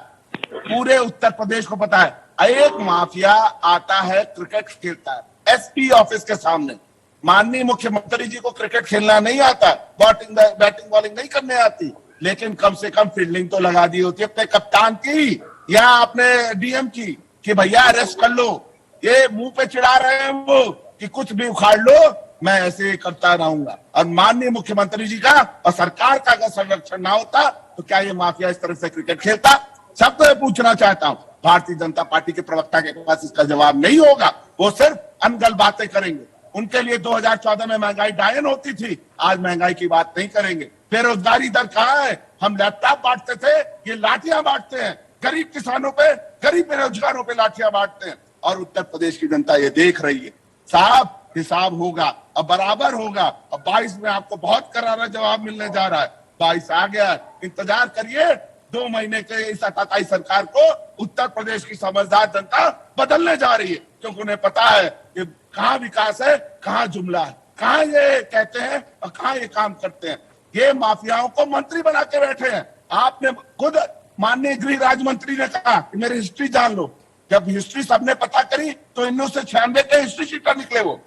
पूरे उत्तर प्रदेश को पता है, एक माफिया आता है, क्रिकेट खेलता है एसपी ऑफिस के सामने। माननीय मुख्यमंत्री जी को क्रिकेट खेलना नहीं आता, बैटिंग बॉलिंग नहीं करने आती, लेकिन कम से कम फील्डिंग तो लगा दी होती है अपने कप्तान की या अपने डीएम की कि भैया अरेस्ट कर लो। ये मुंह पे चिढ़ा रहे हैं वो कि कुछ भी उखाड़ लो, मैं ऐसे करता रहूंगा। और माननीय मुख्यमंत्री जी का और सरकार का अगर संरक्षण ना होता तो क्या ये माफिया इस तरह से क्रिकेट खेलता? सब तो पूछना चाहता हूं, भारतीय जनता पार्टी के प्रवक्ता के पास इसका जवाब नहीं होगा, वो सिर्फ अनगल बातें करेंगे। उनके लिए 2014 में महंगाई डायन होती थी, आज महंगाई की बात नहीं करेंगे। बेरोजगारी दर कहां है? हम लैपटॉप बांटते थे, ये लाठियां बांटते हैं। गरीब किसानों पे, गरीब बेरोजगारों पे लाठियां बांटते हैं, और उत्तर प्रदेश की जनता ये देख रही है। साहब, हिसाब होगा और बराबर होगा। और 22 में आपको बहुत करारा जवाब मिलने जा रहा है। 22 आ गया, इंतजार करिए 2 महीने के इस आताताई सरकार को उत्तर प्रदेश की समझदार जनता बदलने जा रही है, क्योंकि उन्हें पता है कि कहाँ विकास है, कहाँ जुमला है, कहाँ ये कहते हैं और कहाँ ये काम करते हैं। ये माफियाओं को मंत्री बना के बैठे हैं। आपने खुद माननीय गृह राज्य मंत्री ने कहा कि मेरी हिस्ट्री जान लो। जब हिस्ट्री सबने पता करी तो 1996 के हिस्ट्री शीटर निकले वो।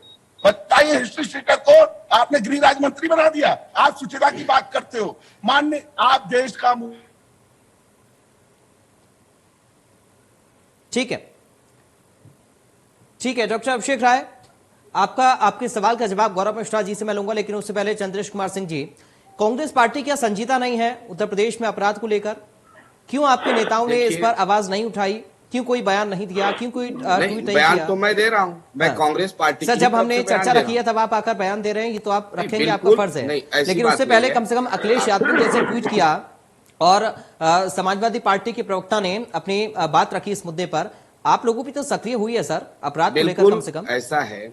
बताइए, हिस्ट्री शीटर को आपने गृह राज्य मंत्री बना दिया। आप सुचिता की बात करते हो। माननीय, आप देश का ठीक है डॉक्टर अभिषेक राय, आपके सवाल का जवाब गौरव मिश्रा जी से मैं लूंगा, लेकिन उससे पहले चंद्रेश कुमार सिंह जी, कांग्रेस पार्टी क्या संजीदा नहीं है उत्तर प्रदेश में अपराध को लेकर? क्यों आपके नेताओं ने इस पर आवाज नहीं उठाई? क्यों कोई बयान नहीं दिया? क्यों कोई ट्वीट नहीं बयान किया? तो मैं दे रहा हूँ, मैं कांग्रेस पार्टी सर, जब हमने चर्चा रखी है तब आप आकर बयान दे रहे हैं, ये तो आप रखेंगे, आपका फर्ज है। लेकिन उससे पहले कम से कम अखिलेश यादव ने जैसे ट्वीट किया और समाजवादी पार्टी के प्रवक्ता ने अपनी बात रखी इस मुद्दे पर, आप लोगों की तो सक्रिय हुई है सर अपराध को लेकर। कम से कम ऐसा है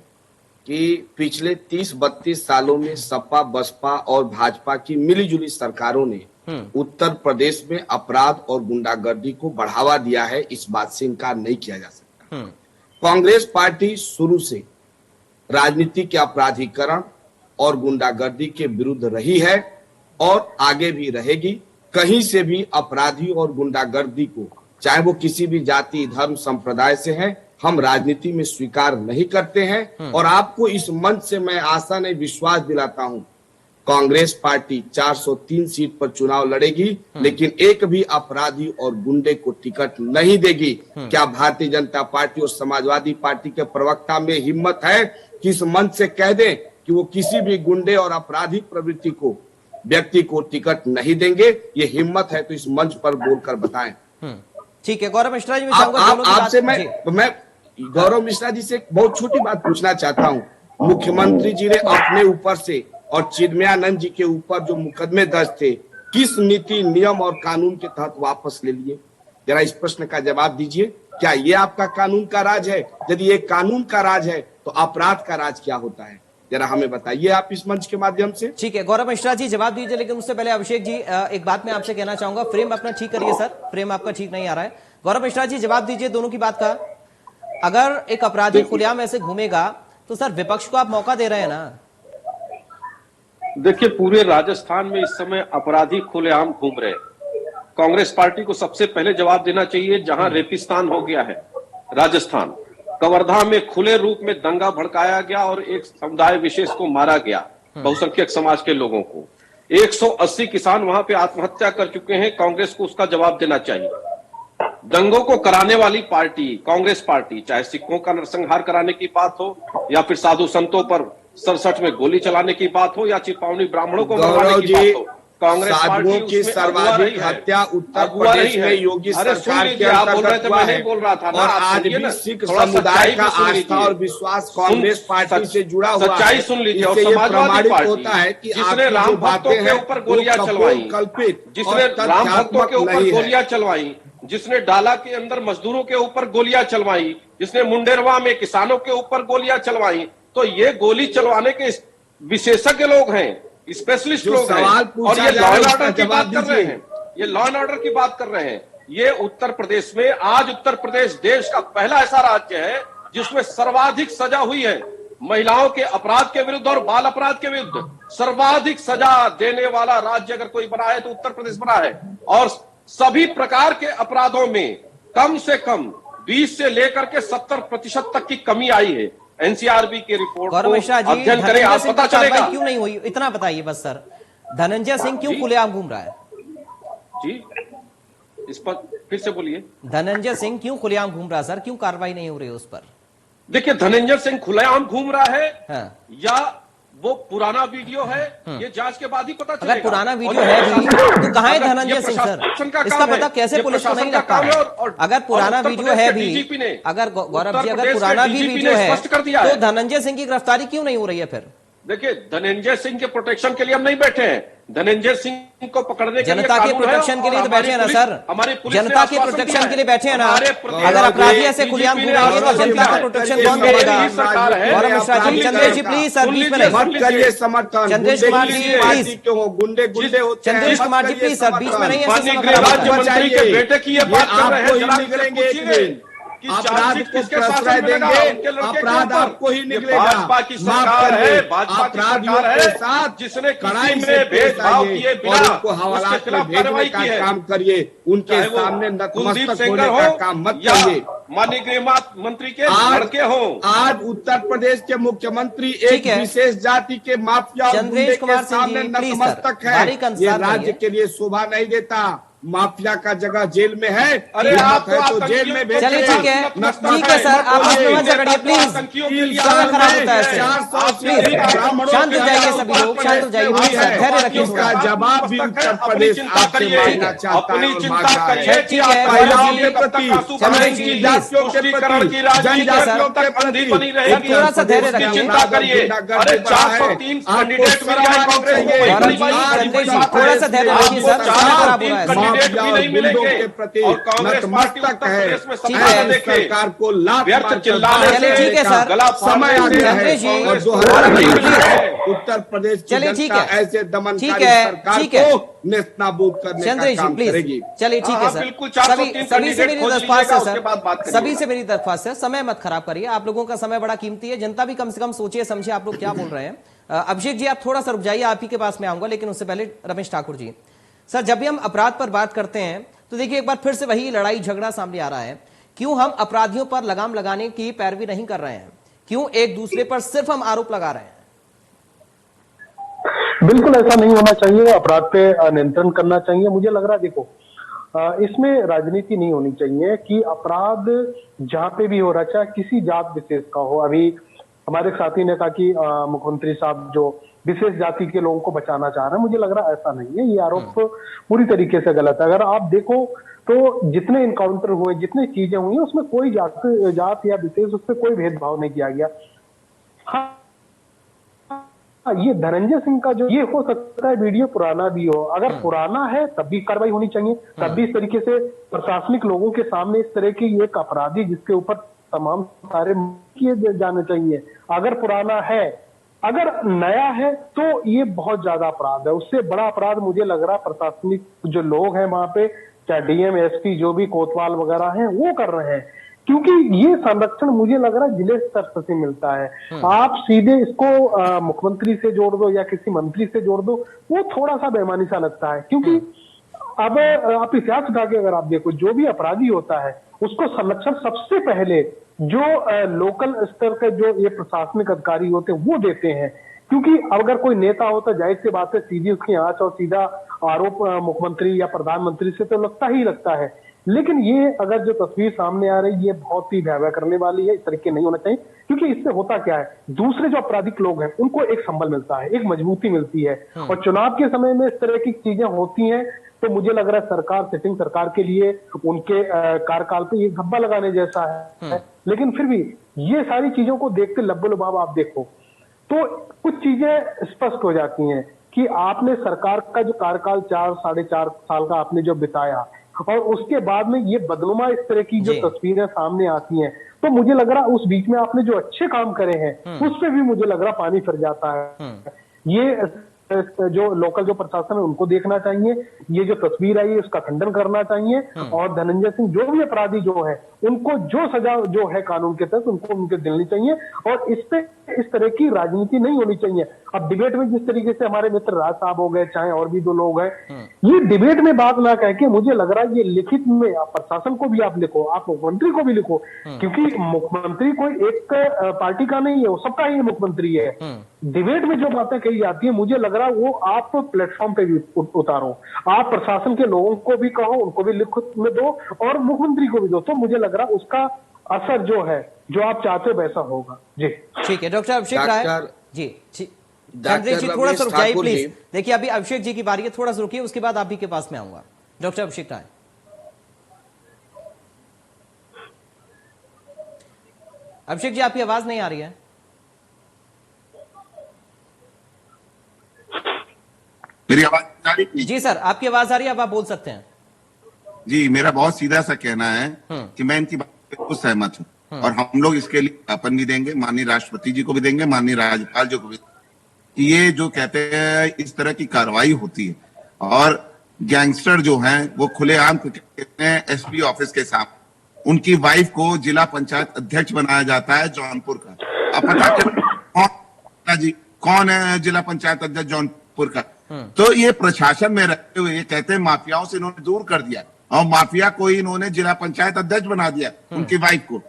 कि पिछले 30-32 सालों में सपा, बसपा और भाजपा की मिलीजुली सरकारों ने उत्तर प्रदेश में अपराध और गुंडागर्दी को बढ़ावा दिया है, इस बात से इनकार नहीं किया जा सकता। कांग्रेस पार्टी शुरू से राजनीति के अपराधीकरण और गुंडागर्दी के विरुद्ध रही है और आगे भी रहेगी। कहीं से भी अपराधी और गुंडागर्दी को, चाहे वो किसी भी जाति, धर्म, संप्रदाय से है, हम राजनीति में स्वीकार नहीं करते हैं। और आपको इस मंच से मैं आशा नहीं, विश्वास दिलाता हूं, कांग्रेस पार्टी 403 सीट पर चुनाव लड़ेगी, लेकिन एक भी अपराधी और गुंडे को टिकट नहीं देगी। क्या भारतीय जनता पार्टी और समाजवादी पार्टी के प्रवक्ता में हिम्मत है कि इस मंच से कह दें कि वो किसी भी गुंडे और आपराधिक प्रवृत्ति को, व्यक्ति को टिकट नहीं देंगे? ये हिम्मत है तो इस मंच पर बोलकर बताएं। ठीक है, गौरव मिश्रा जी, आपसे मैं गौरव मिश्रा जी से बहुत छोटी बात पूछना चाहता हूँ। मुख्यमंत्री जी ने अपने ऊपर से और चिन्मयानंद जी के ऊपर जो मुकदमे दर्ज थे, किस नीति, नियम और कानून के तहत वापस ले लिए? जरा इस प्रश्न का जवाब दीजिए। क्या ये आपका कानून का राज है? यदि ये कानून का राज है तो अपराध का राज क्या होता है? जरा हमें बताइए आप इस मंच के माध्यम से। ठीक है, गौरव मिश्रा जी जवाब दीजिए, लेकिन उससे पहले अभिषेक जी एक बात मैं आपसे कहना चाहूंगा, फ्रेम अपना ठीक करिए सर, फ्रेम आपका ठीक नहीं आ रहा है। गौरव मिश्रा जी जवाब दीजिए दोनों की बात का। अगर एक अपराधी खुलेआम ऐसे घूमेगा तो सर विपक्ष को आप मौका दे रहे हैं ना। देखिए, पूरे राजस्थान में इस समय अपराधी खुलेआम घूम रहे हैं। कांग्रेस पार्टी को सबसे पहले जवाब देना चाहिए, जहां रेपिस्तान हो गया है राजस्थान, कवर्धा में खुले रूप में दंगा भड़काया गया और एक समुदाय विशेष को मारा गया, बहुसंख्यक समाज के लोगों को। 180 किसान वहां पे आत्महत्या कर चुके हैं। कांग्रेस को उसका जवाब देना चाहिए। दंगों को कराने वाली पार्टी कांग्रेस पार्टी, चाहे सिखों का नरसंहार कराने की बात हो या फिर साधु संतों पर 67 में गोली चलाने की बात हो या चिरपावनी ब्राह्मणों को मरवाने की बात हो, कांग्रेस पार्टी की सर्वाधिक हत्या उत्तर प्रदेश में योगी सरकार के अंतर्गत हुआ है और आज भी सिख समुदाय का आस्था और विश्वास कांग्रेस पार्टी से जुड़ा हुआ है। सच्चाई सुन लीजिए। और समाजवादी होता है कि जिसने राम भक्तों के ऊपर गोलियां चलवाई, कल्पित, जिसने राम भक्तों के ऊपर गोलियां चलवाई, जिसने डाला के अंदर मजदूरों के ऊपर गोलियां चलवाई, जिसने मुंडेरवा में किसानों के ऊपर गोलियां चलवाई, तो ये गोली चलवाने के विशेषज्ञ लोग हैं, स्पेशलिस्ट लोग हैं। और ये लॉ एंड ऑर्डर की बात कर रहे हैं, ये लॉ एंड ऑर्डर की बात कर रहे हैं। ये उत्तर प्रदेश में, आज उत्तर प्रदेश देश का पहला ऐसा राज्य है जिसमें सर्वाधिक सजा हुई है महिलाओं के अपराध के विरुद्ध और बाल अपराध के विरुद्ध। सर्वाधिक सजा देने वाला राज्य अगर कोई बना है तो उत्तर प्रदेश बना है। और सभी प्रकार के अपराधों में कम से कम 20 से लेकर के 70% तक की कमी आई है। एनसीआरबी की रिपोर्ट को अध्ययन करें, आप पता चलेगा। क्यों नहीं हुई इतना बताइए बस सर। धनंजय सिंह क्यों खुलेआम घूम रहा है जी? इस पर फिर से बोलिए। धनंजय सिंह क्यों खुलेआम घूम रहा है सर? क्यों कार्रवाई नहीं हो रही उस पर? देखिए, धनंजय सिंह खुलेआम घूम रहा है हाँ। या वो पुराना वीडियो है, ये जांच के बाद ही पता चलेगा। अगर पुराना वीडियो है भी तो कहां है धनंजय सिंह सर? इसका पता कैसे पुलिस को नहीं लगता है? अगर पुराना वीडियो है भी, अगर गौरव जी अगर पुराना भी वीडियो है तो धनंजय सिंह की गिरफ्तारी क्यों नहीं हो रही है फिर? देखिए, धनंजय सिंह के प्रोटेक्शन के लिए हम नहीं बैठे हैं। धनंजय सिंह को पकड़ने के लिए जनता के प्रोटेक्शन के लिए तो बैठे हैं ना सर। हमारी जनता के प्रोटेक्शन के लिए बैठे हैं ना। अगर अपराधी ऐसे खुलेआम घूमेंगे तो जनता का प्रोटेक्शन कौन करेगा? गौरव मिश्रा जी, चंद्रेश जी प्लीज सर, बीच में मत करिए समर्थन। चंद्रेश कुमार जी प्लीज, गुंडे गुंडे होते हैं। चंद्रेश कुमार जी प्लीज सर, बीच में नहीं है। राज्य मंत्री के बेटे की ये बात कर रहे हैं। निकलेंगे एक दिन, अपराध को प्रश्रय देंगे, अपराध आपको ही निकलेगा। भाजपा की सरकार है, भाजपा की सरकार है साथ जिसने कड़ाई किसी से में भेदभाव किए बिना उनको हवालात में भेजने का काम करिए। उनके सामने नतमस्तक होने का काम मत करिए। माननीय गृह मंत्री के लड़के हों। आज उत्तर प्रदेश के मुख्यमंत्री एक विशेष जाति के माफिया गुंडे के सामने नतमस्तक है। ये राज्य के लिए शोभा नहीं देता। माफिया का जगह जेल में है। अरे आप तो जेल में भेज। चलिए ठीक है सर, आप मत झगड़िए प्लीज। समय खराब होता है ऐसे। शांत हो जाइए सभी लोग, शांत हो जाइए, धैर्य रखिए। इसका जवाब भी उत्तर प्रदेश आपसे मांगना चाहता है। अपनी चिंता करिए कि आप महिलाओं के प्रति, जातियों के प्रति, जनजातियों के प्रति थोड़ा सा धैर्य रखिए, चिंता करिए। अरे 403 कैंडिडेट मिल गए कांग्रेस को। थोड़ा सा धैर्य रखिए सर, समय खराब हो रहा है। भी नहीं मिलेंगे के प्रति और कांग्रेस पार्टी उत्तर प्रदेश में सबसे सरकार को लाभ चलिए ठीक है सर, समय आ गया है और 2023 उत्तर प्रदेश की जनता ऐसे दमनकारी सरकार को नेस्तनाबूद करने का काम करेगी। चलिए ठीक है सर, सभी से मेरी दरख्वास्त है सर, सभी से मेरी दरख्वास्त है, समय मत खराब करिए। आप लोगों का समय बड़ा कीमती है। जनता भी कम से कम सोचिए समझिए आप लोग क्या बोल रहे हैं। अभिषेक जी आप थोड़ा सा रुक जाइए, आप ही के पास में आऊंगा, लेकिन उससे पहले रमेश ठाकुर जी। सर, जब भी हम अपराध पर बात करते हैं तो देखिए एक बार फिर से वही लड़ाई झगड़ा सामने आ रहा है। क्यों हम अपराधियों पर लगाम लगाने की पैरवी नहीं कर रहे हैं? क्यों एक दूसरे पर सिर्फ हम आरोप लगा रहे हैं? बिल्कुल ऐसा नहीं होना चाहिए। अपराध पे नियंत्रण करना चाहिए। मुझे लग रहा है देखो, इसमें राजनीति नहीं होनी चाहिए कि अपराध जहां पे भी हो रहा, चाहे किसी जात विशेष का हो। अभी हमारे साथी ने कहा कि मुख्यमंत्री साहब जो विशेष जाति के लोगों को बचाना चाह रहे हैं, मुझे लग रहा है ऐसा नहीं है। ये आरोप पूरी तरीके से गलत है। अगर आप देखो तो जितने इनकाउंटर हुए, जितनी चीजें हुई, उसमें कोई जात या विशेष उस पर कोई भेदभाव नहीं किया गया। हाँ, ये धनंजय सिंह का जो, ये हो सकता है वीडियो पुराना भी हो। अगर पुराना है तब भी कार्रवाई होनी चाहिए, तब भी इस तरीके से प्रशासनिक लोगों के सामने इस तरह की एक अपराधी जिसके ऊपर तमाम सारे किए जाने चाहिए। अगर पुराना है, अगर नया है तो ये बहुत ज्यादा अपराध है। उससे बड़ा अपराध मुझे लग रहा है प्रशासनिक जो लोग हैं वहां पे चाहे डीएम एसपी जो भी कोतवाल वगैरह हैं वो कर रहे हैं, क्योंकि ये संरक्षण मुझे लग रहा है जिले स्तर से मिलता है। आप सीधे इसको मुख्यमंत्री से जोड़ दो या किसी मंत्री से जोड़ दो, वो थोड़ा सा बेईमानी सा लगता है। क्योंकि अब आप इतिहास उठा के अगर आप देखो, जो भी अपराधी होता है उसको संरक्षण सबसे पहले जो लोकल स्तर के जो ये प्रशासनिक अधिकारी होते हैं वो देते हैं। क्योंकि अगर कोई नेता होता, जाहिर सी बात है सीधी उसकी आंच और सीधा आरोप मुख्यमंत्री या प्रधानमंत्री से तो लगता है। लेकिन ये अगर जो तस्वीर सामने आ रही है ये बहुत ही भयावह करने वाली है, इस तरीके नहीं होना चाहिए। क्योंकि इससे होता क्या है, दूसरे जो आपराधिक लोग हैं उनको एक संबल मिलता है, एक मजबूती मिलती है। और चुनाव के समय में इस तरह की चीजें होती हैं तो मुझे लग रहा है सरकार, सिटिंग सरकार के लिए उनके कार्यकाल पे ये धब्बा लगाने जैसा है। लेकिन फिर भी ये सारी चीजों को देखते लब्बो-लुबाब आप देखो तो कुछ चीजें स्पष्ट हो जाती हैं कि आपने सरकार का जो कार्यकाल 4 साढ़े 4 साल का आपने जो बिताया और उसके बाद में ये बदनुमा इस तरह की जो तस्वीरें सामने आती हैं, तो मुझे लग रहा उस बीच में आपने जो अच्छे काम करे हैं उस पे भी मुझे लग रहा पानी फिर जाता है। ये जो लोकल जो प्रशासन है उनको देखना चाहिए, ये जो तस्वीर आई है उसका खंडन करना चाहिए और धनंजय सिंह जो भी अपराधी जो है उनको जो सजा जो है कानून के तहत उनको उनके दिलनी चाहिए और इस पे इस तरह की राजनीति नहीं होनी चाहिए। अब डिबेट में जिस तरीके से हमारे मित्र राज साहब हो गए, चाहे और भी 2 लोग हैं, ये डिबेट में बात ना कह के मुझे लग रहा है ये लिखित में आप प्रशासन को भी आप लिखो, आप मुख्यमंत्री को भी लिखो, क्योंकि मुख्यमंत्री कोई एक पार्टी का नहीं है, वो सबका ही मुख्यमंत्री है। डिबेट में जो बातें कही जाती है मुझे लग रहा है वो आप प्लेटफॉर्म पे भी उतारो, आप प्रशासन के लोगों को भी कहो, उनको भी लिखित में दो और मुख्यमंत्री को भी दो, तो मुझे लग रहा है उसका असर जो है जो आप चाहते हो वैसा होगा। जी ठीक है डॉक्टर अभिषेक राय जी चंद्रेश जी थोड़ा सा रुक जाइए प्लीज। देखिए अभी अभिषेक जी की बारी है, थोड़ा सा रुकिए, उसके बाद आप ही के पास में आऊंगा। डॉक्टर अभिषेक राय, अभिषेक जी आपकी आवाज नहीं आ रही है। मेरी आवाज आ रही है? जी सर आपकी आवाज आ रही है, अब आप बोल सकते हैं। जी, मेरा बहुत सीधा सा कहना है कि मैं इनकी बात से बिल्कुल सहमत हूँ और हम लोग इसके लिए ज्ञापन भी देंगे, माननीय राष्ट्रपति जी को भी देंगे, माननीय राज्यपाल जी को भी, कि ये जो कहते हैं इस तरह की कार्रवाई होती है और गैंगस्टर जो हैं वो खुलेआम कहते हैं एसपी ऑफिस के सामने उनकी वाइफ को जिला पंचायत अध्यक्ष बनाया जाता है जौनपुर का। अब पता जी कौन है जिला पंचायत अध्यक्ष जौनपुर का? तो ये प्रशासन में रहते हुए ये कहते हैं माफियाओं से इन्होंने दूर कर दिया और माफिया को इन्होंने जिला पंचायत अध्यक्ष बना दिया उनकी वाइफ को।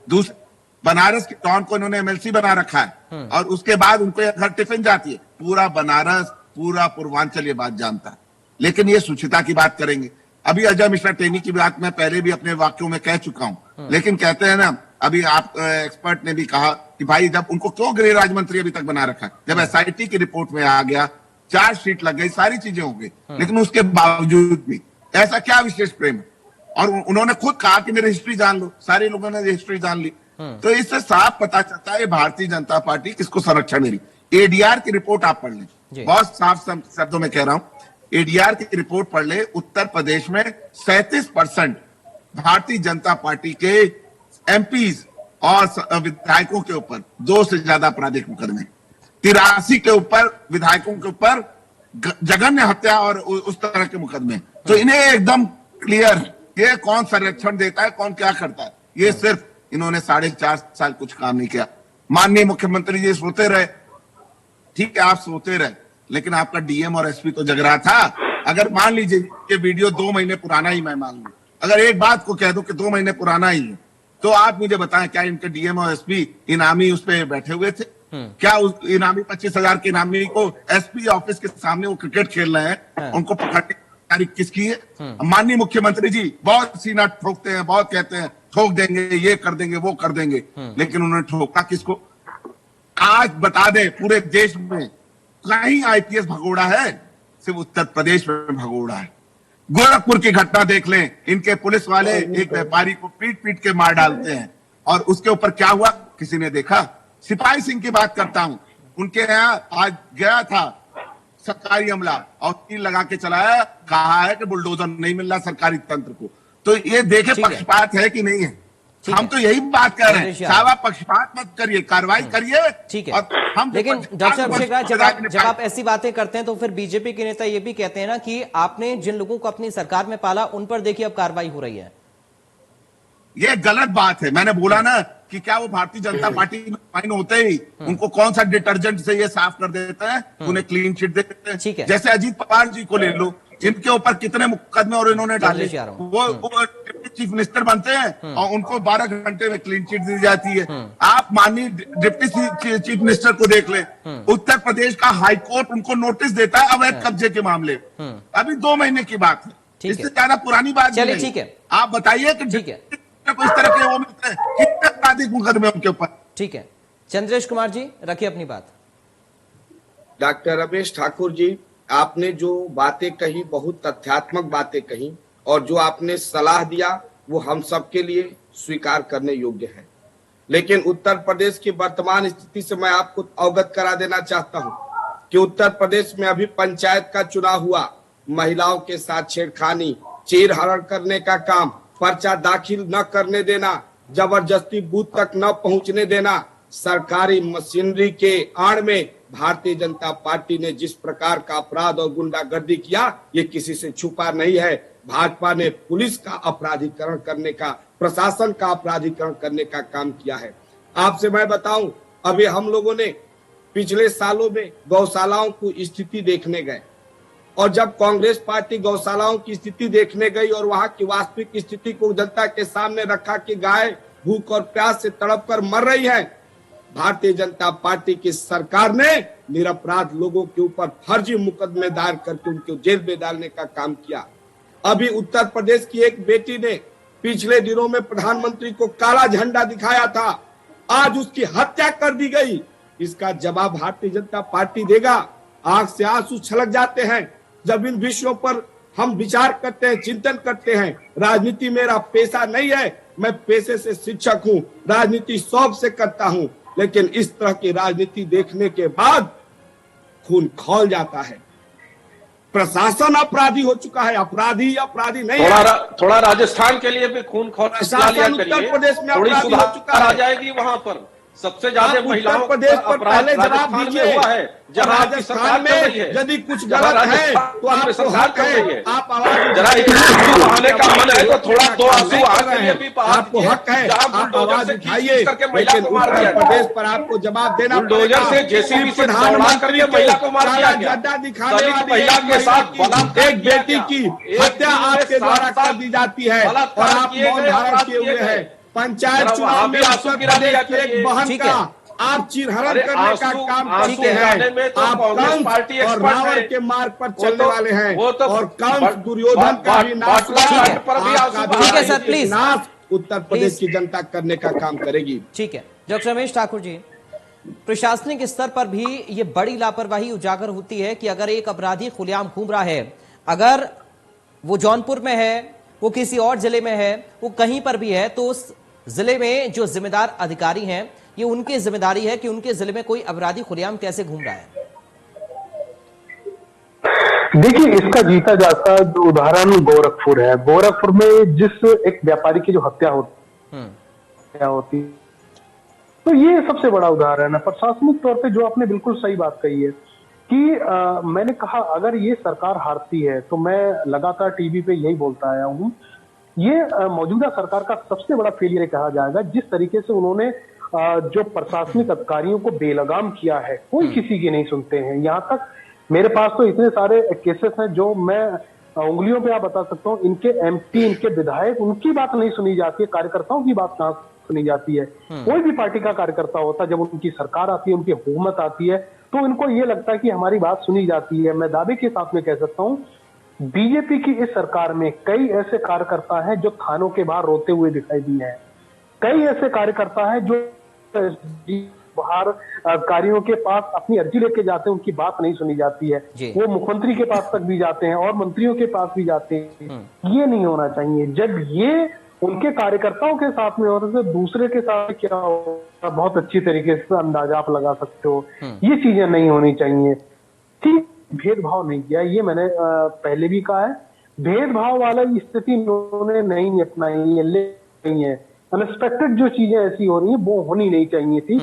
दूसरे बनारस के डॉन को इन्होंने एमएलसी बना रखा है और उसके बाद उनको घर टिफिन जाती है। पूरा बनारस, पूरा पूर्वांचल ये बात जानता है। लेकिन ये सुचिता की बात करेंगे। अभी अजय मिश्रा टेनी की बात मैं पहले भी अपने वाक्यों में कह चुका हूं, लेकिन कहते हैं ना, अभी आप एक्सपर्ट ने भी कहा कि भाई जब उनको क्यों गृह राज्य मंत्री अभी तक बना रखा है, जब एसआईटी की रिपोर्ट में आ गया, चार्जशीट लग गई, सारी चीजें हो गई, लेकिन उसके बावजूद भी ऐसा क्या विशेष प्रेम है? और उन्होंने खुद कहा कि मेरी हिस्ट्री जान लो, सारे लोगों ने हिस्ट्री जान ली। तो इससे साफ पता चलता है भारतीय जनता पार्टी किसको संरक्षण दे रही। एडीआर की रिपोर्ट आप पढ़ लें, बहुत साफ शब्दों में कह रहा हूं, एडीआर की रिपोर्ट पढ़ ले। उत्तर प्रदेश में 37% भारतीय जनता पार्टी के एमपीज और विधायकों के ऊपर 2 से ज्यादा आपराधिक मुकदमे, 83 के ऊपर विधायकों के ऊपर जघन्य हत्या और उस तरह के मुकदमे। तो इन्हें एकदम क्लियर ये कौन संरक्षण देता है, कौन क्या करता है। ये सिर्फ इन्होंने 4.5 साल कुछ काम नहीं किया। माननीय मुख्यमंत्री जी सोते रहे, ठीक है आप सोते रहे, लेकिन आपका डीएम और एसपी तो जग रहा था। अगर मान लीजिए कि वीडियो 2 महीने पुराना ही मैं मान लूं, अगर एक बात को कह दूं कि 2 महीने पुराना ही है, तो आप मुझे बताएं क्या इनके डीएम और एसपी इनामी उस पर बैठे हुए थे? क्या उस इनामी 25,000 के इनामी को एसपी ऑफिस के सामने वो क्रिकेट खेल रहे हैं, उनको पकड़ने की तारीख किसकी है? माननीय मुख्यमंत्री जी बहुत सीना ठोकते हैं, बहुत कहते हैं ठोक देंगे, ये कर देंगे, वो कर देंगे, लेकिन उन्होंने ठोका किसको? आज बता दें पूरे देश में कहीं आईपीएस भगोड़ा है? सिर्फ उत्तर प्रदेश में भगोड़ा है। गोरखपुर की घटना देख लें, इनके पुलिस वाले एक व्यापारी को पीट पीट के मार डालते हैं और उसके ऊपर क्या हुआ किसी ने देखा? सिपाही सिंह की बात करता हूं, उनके यहाँ आज गया था सरकारी अमला और तीर लगा के चलाया, कहा है कि बुलडोजर नहीं मिल रहा सरकारी तंत्र को। तो ये देखे पक्षपात है कि नहीं है? हम तो यही बात कर रहे हैं, साहब आप पक्षपात मत करिए, कार्रवाई करिए। ठीक है, और हम लेकिन डॉक्टर अभिषेक राय, जब आप ऐसी बातें करते हैं तो फिर बीजेपी के नेता ये भी कहते हैं ना कि आपने जिन लोगों को अपनी सरकार में पाला उन पर देखिए अब कार्रवाई हो रही है। ये गलत बात है। मैंने बोला ना कि क्या वो भारतीय जनता पार्टी में ज्वाइन होते ही उनको कौन सा डिटर्जेंट से ये साफ कर देते हैं, उन्हें क्लीन चिट देते हैं। जैसे अजीत पवार जी को ले लो, जिनके ऊपर कितने मुकदमे और इन्होंने डाले, वो डिप्टी चीफ मिनिस्टर बनते हैं और उनको 12 घंटे में क्लीन चिट दी जाती है। आप माननीय डिप्टी चीफ मिनिस्टर को देख ले, उत्तर प्रदेश का हाईकोर्ट उनको नोटिस देता है अवैध कब्जे के मामले, अभी 2 महीने की बात है, इससे ज्यादा पुरानी बात चलिए। ठीक है, आप बताइए कि ठीक है इस तरह के वो मिलते हैं, कितने आपराधिक मुकदमे उनके ऊपर। ठीक है, चंद्रेश कुमार जी रखिए अपनी बात। डॉक्टर रमेश ठाकुर जी, आपने जो बातें कही बहुत तथ्यात्मक बातें कही, और जो आपने सलाह दिया वो हम सबके लिए स्वीकार करने योग्य है। लेकिन उत्तर प्रदेश की वर्तमान स्थिति से मैं आपको अवगत करा देना चाहता हूं कि उत्तर प्रदेश में अभी पंचायत का चुनाव हुआ, महिलाओं के साथ छेड़खानी, चीरहरण करने का काम, पर्चा दाखिल न करने देना, जबरदस्ती बूथ तक न पहुंचने देना, सरकारी मशीनरी के आड़ में भारतीय जनता पार्टी ने जिस प्रकार का अपराध और गुंडागर्दी किया, ये किसी से छुपा नहीं है। भाजपा ने पुलिस का अपराधीकरण करने का, प्रशासन का अपराधीकरण करने का काम किया है। आपसे मैं बताऊं, अभी हम लोगों ने पिछले सालों में गौशालाओं की स्थिति देखने गए, और जब कांग्रेस पार्टी गौशालाओं की स्थिति देखने गई और वहां की वास्तविक स्थिति को जनता के सामने रखा कि गाय भूख और प्यास से तड़प कर मर रही है, भारतीय जनता पार्टी की सरकार ने निरपराध लोगों के ऊपर फर्जी मुकदमे दायर करके उनको जेल में डालने का काम किया। अभी उत्तर प्रदेश की एक बेटी ने पिछले दिनों में प्रधानमंत्री को काला झंडा दिखाया था, आज उसकी हत्या कर दी गई। इसका जवाब भारतीय जनता पार्टी देगा। आंख से आंसू छलक जाते हैं जब इन विषयों पर हम विचार करते हैं, चिंतन करते हैं। राजनीति मेरा पेशा नहीं है, मैं पेशे से शिक्षक हूं, राजनीति शौक से करता हूं, लेकिन इस तरह की राजनीति देखने के बाद खून खौल जाता है। प्रशासन अपराधी हो चुका है, अपराधी नहीं है। थोड़ा राजस्थान के लिए भी खून खौल प्रशासन उत्तर प्रदेश में थोड़ी अपराधी हो चुका है। आ जाएगी वहां पर सबसे ज्यादा महिलाओं उत्तर प्रदेश पर पहले जवाब दीजिए हुआ है, जहां राजस्थान में यदि कुछ गलत है तो आपको हक है, आप आवाज जरा बहाने का मन है तो थोड़ा 2 आंसू आपको हक है, आप आवाज उठाइए। लेकिन उत्तर प्रदेश पर आपको जवाब देना बुलडोजर से जेसीबी से दौड़ा करके महिला को मार दिया गया। गड्ढा दिखाने वाली महिला के साथ एक बेटी की हत्या आपके द्वारा कर दी जाती है और आप मौन धारण किए हुए हैं। पंचायत चुनाव में उत्तर प्रदेश की एक बहन का आप चीरहरण करने का काम करते हैं। आप कंस और रावण के मार्ग पर चलने वाले हैं और कंस दुर्योधन का भी नाश, ठीक है सर, प्लीज उत्तर प्रदेश की जनता करने का काम करेगी। ठीक है डॉक्टर रमेश ठाकुर जी, प्रशासनिक स्तर पर भी ये बड़ी लापरवाही उजागर होती है कि अगर एक अपराधी खुलेआम घूम रहा है, अगर वो जौनपुर में है, वो किसी और जिले में है, वो कहीं पर भी है, तो उस जिले में जो जिम्मेदार अधिकारी हैं, ये उनकी जिम्मेदारी है कि उनके जिले में कोई अपराधी खुलेआम कैसे घूम रहा है। देखिए, इसका जीता जाता जो उदाहरण गोरखपुर है। गोरखपुर में जिस एक व्यापारी की जो हत्या होती तो ये सबसे बड़ा उदाहरण है। प्रशासनिक तौर पे जो आपने बिल्कुल सही बात कही है कि मैंने कहा अगर ये सरकार हारती है तो मैं लगातार टीवी पे यही बोलता आया हूं, ये मौजूदा सरकार का सबसे बड़ा फेलियर कहा जाएगा। जिस तरीके से उन्होंने जो प्रशासनिक अधिकारियों को बेलगाम किया है, कोई किसी की नहीं सुनते हैं। यहाँ तक मेरे पास तो इतने सारे केसेस हैं जो मैं उंगलियों पे आप बता सकता हूँ। इनके एमपी, इनके विधायक, उनकी बात नहीं सुनी जाती है, कार्यकर्ताओं की बात कहाँ सुनी जाती है। कोई भी पार्टी का कार्यकर्ता होता है, जब उनकी सरकार आती है, उनकी हुकूमत आती है, तो इनको ये लगता है कि हमारी बात सुनी जाती है। मैं दावे के साथ में कह सकता हूँ, बीजेपी की इस सरकार में कई ऐसे कार्यकर्ता हैं जो थानों के बाहर रोते हुए दिखाई दिए हैं। कई ऐसे कार्यकर्ता हैं जो बाहर कार्यों के पास अपनी अर्जी लेके जाते हैं, उनकी बात नहीं सुनी जाती है। वो मुख्यमंत्री के पास तक भी जाते हैं और मंत्रियों के पास भी जाते हैं। ये नहीं होना चाहिए। जब ये उनके कार्यकर्ताओं के साथ में और दूसरे के साथ क्या होगा, बहुत अच्छी तरीके से अंदाजा आप लगा सकते हो। ये चीजें नहीं होनी चाहिए। ठीक, भेदभाव नहीं किया, ये मैंने पहले भी कहा है। भेदभाव वाला स्थिति इन्होंने नहीं अपनाई है, अनएक्सपेक्टेड जो चीजें ऐसी हो रही है वो होनी नहीं चाहिए थी।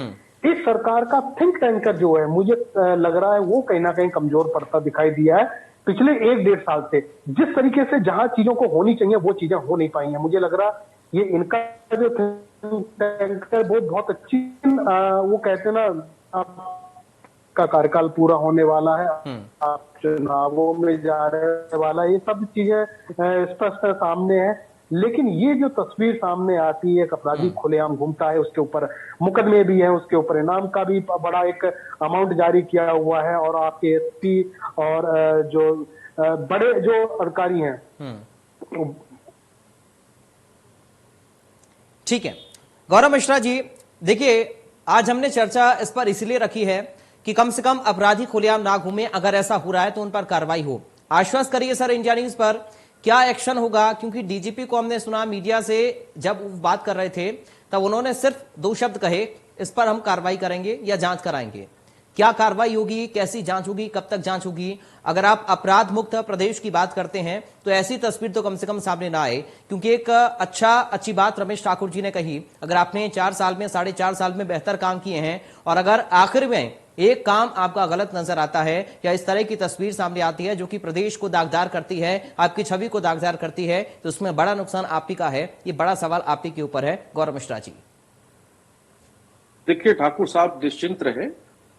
इस सरकार का थिंक टैंकर जो है मुझे लग रहा है वो कहीं ना कहीं कमजोर पड़ता दिखाई दिया है पिछले 1-1.5 साल से। जिस तरीके से जहां चीजों को होनी चाहिए वो चीजें हो नहीं पाई हैं। मुझे लग रहा ये इनका जो थिंक टैंकर वो बहुत अच्छी, वो कहते हैं ना का कार्यकाल पूरा होने वाला है, आप चुनावों में जा रहे वाला, ये सब चीजें स्पष्ट सामने है। लेकिन ये जो तस्वीर सामने आती है, एक अपराधी खुलेआम घूमता है, उसके ऊपर मुकदमे भी है, उसके ऊपर इनाम का भी बड़ा एक अमाउंट जारी किया हुआ है, और आपके एसपी और जो बड़े जो अधिकारी हैं। ठीक है गौरव मिश्रा जी, देखिए आज हमने चर्चा इस पर इसलिए रखी है कि कम से कम अपराधी खुलेआम ना घूमे, अगर ऐसा हो रहा है तो उन पर कार्रवाई हो। आश्वस्त करिए सर, इंडिया न्यूज पर क्या एक्शन होगा, क्योंकि डीजीपी को हमने सुना मीडिया से जब बात कर रहे थे तब उन्होंने सिर्फ 2 शब्द कहे, इस पर हम कार्रवाई करेंगे या जांच कराएंगे। क्या कार्रवाई होगी, कैसी जांच होगी, कब तक जांच होगी? अगर आप अपराध मुक्त प्रदेश की बात करते हैं तो ऐसी तस्वीर तो कम से कम सामने ना आए, क्योंकि एक अच्छी बात रमेश ठाकुर जी ने कही, अगर आपने 4 साल में 4.5 साल में बेहतर काम किए हैं और अगर आखिर में एक काम आपका गलत नजर आता है या इस तरह की तस्वीर सामने आती है जो कि प्रदेश को दागदार करती है, आपकी छवि को दागदार करती है, तो उसमें बड़ा नुकसान आप ही का है। ये बड़ा सवाल आप ही के ऊपर है। गौरव मिश्रा जी, देखिए ठाकुर साहब निश्चिंत रहे,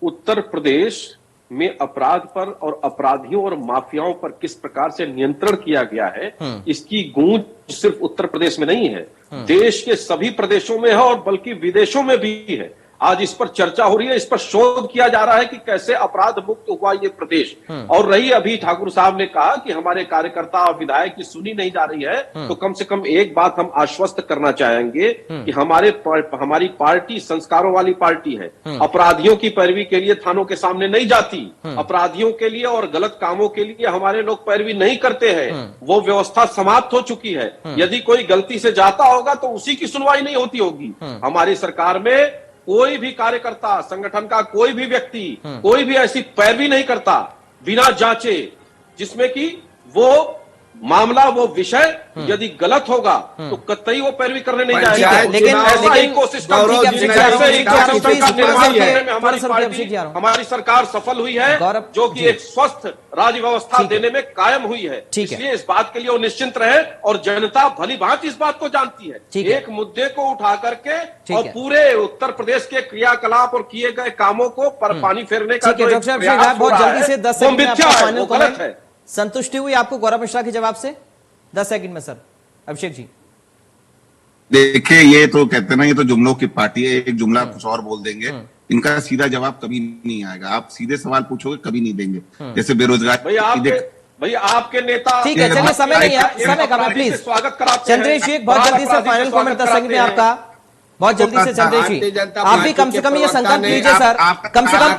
उत्तर प्रदेश में अपराध पर और अपराधियों और माफियाओं पर किस प्रकार से नियंत्रण किया गया है, इसकी गूंज सिर्फ उत्तर प्रदेश में नहीं है, देश के सभी प्रदेशों में है और बल्कि विदेशों में भी है। आज इस पर चर्चा हो रही है, इस पर शोध किया जा रहा है कि कैसे अपराध मुक्त हुआ ये प्रदेश। और रही अभी ठाकुर साहब ने कहा कि हमारे कार्यकर्ता और विधायक की सुनी नहीं जा रही है, तो कम से कम एक बात हम आश्वस्त करना चाहेंगे कि हमारी पार्टी संस्कारों वाली पार्टी है, अपराधियों की पैरवी के लिए थानों के सामने नहीं जाती, अपराधियों के लिए और गलत कामों के लिए हमारे लोग पैरवी नहीं करते हैं। वो व्यवस्था समाप्त हो चुकी है। यदि कोई गलती से जाता होगा तो उसी की सुनवाई नहीं होती होगी। हमारी सरकार में कोई भी कार्यकर्ता, संगठन का कोई भी व्यक्ति, कोई भी ऐसी पैरवी नहीं करता बिना जांचे, जिसमें कि वो मामला, वो विषय यदि गलत होगा तो कतई वो पैरवी करने नहीं जाएगा। लेकिन हमारी सरकार सफल हुई है, जो कि एक स्वस्थ राज्य व्यवस्था देने में कायम हुई है। इसलिए इस बात के लिए वो निश्चिंत रहे और जनता भली भांति इस बात को जानती है। एक मुद्दे को उठा करके और पूरे उत्तर प्रदेश के क्रियाकलाप और किए गए कामों को पर पानी फेरने का बहुत जल्दी से 10 सेकंड गलत है। संतुष्टि हुई आपको गौरव मिश्रा के जवाब से? 10 सेकंड में सर। अभिषेक जी, देखिए ये तो कहते हैं ना, ये तो जुमलों की पार्टी है, एक जुमला कुछ और बोल देंगे, इनका सीधा जवाब कभी नहीं आएगा। आप सीधे सवाल पूछोगे कभी नहीं देंगे। जैसे बेरोजगार, भाई आपके नेता, ठीक है चलिए, समय नहीं है, समय कम है, प्लीज स्वागत कराते हैं। चंद्रेश जी, बहुत जल्दी से फाइनल कमेंट 10 सेकंड में आपका, बहुत जल्दी से चंद्रेश जी, आप भी कम से कम ये संकल्प लीजिए सर, कम से कम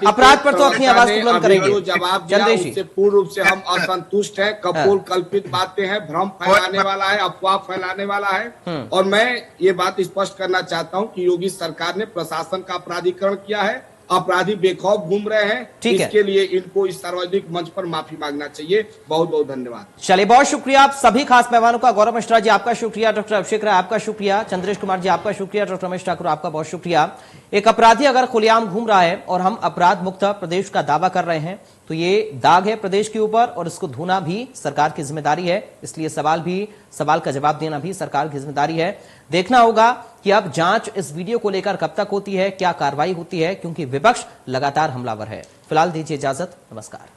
अपराध पर तो अपनी आवाज बुलंद करेंगे। चंद्रेश जी, पूर्ण रूप से हम असंतुष्ट हैं, कपोल कल्पित बातें हैं, भ्रम फैलाने वाला है, अफवाह फैलाने वाला है। और मैं ये बात स्पष्ट करना चाहता हूं कि योगी सरकार ने प्रशासन का अपराधीकरण किया है, अपराधी बेखौफ घूम रहे हैं। इसके लिए इनको इस सार्वजनिक मंच पर माफी मांगना चाहिए। बहुत बहुत धन्यवाद। चलिए, बहुत शुक्रिया आप सभी खास मेहमानों का। गौरव मिश्रा जी आपका शुक्रिया, डॉक्टर अभिषेक राय आपका शुक्रिया, चंद्रेश कुमार जी आपका शुक्रिया, डॉक्टर रमेश ठाकुर आपका बहुत शुक्रिया। एक अपराधी अगर खुलेआम घूम रहा है और हम अपराध मुक्त प्रदेश का दावा कर रहे हैं तो ये दाग है प्रदेश के ऊपर और इसको धोना भी सरकार की जिम्मेदारी है। इसलिए सवाल का जवाब देना भी सरकार की जिम्मेदारी है। देखना होगा कि अब जांच इस वीडियो को लेकर कब तक होती है, क्या कार्रवाई होती है, क्योंकि विपक्ष लगातार हमलावर है। फिलहाल दीजिए इजाजत, नमस्कार।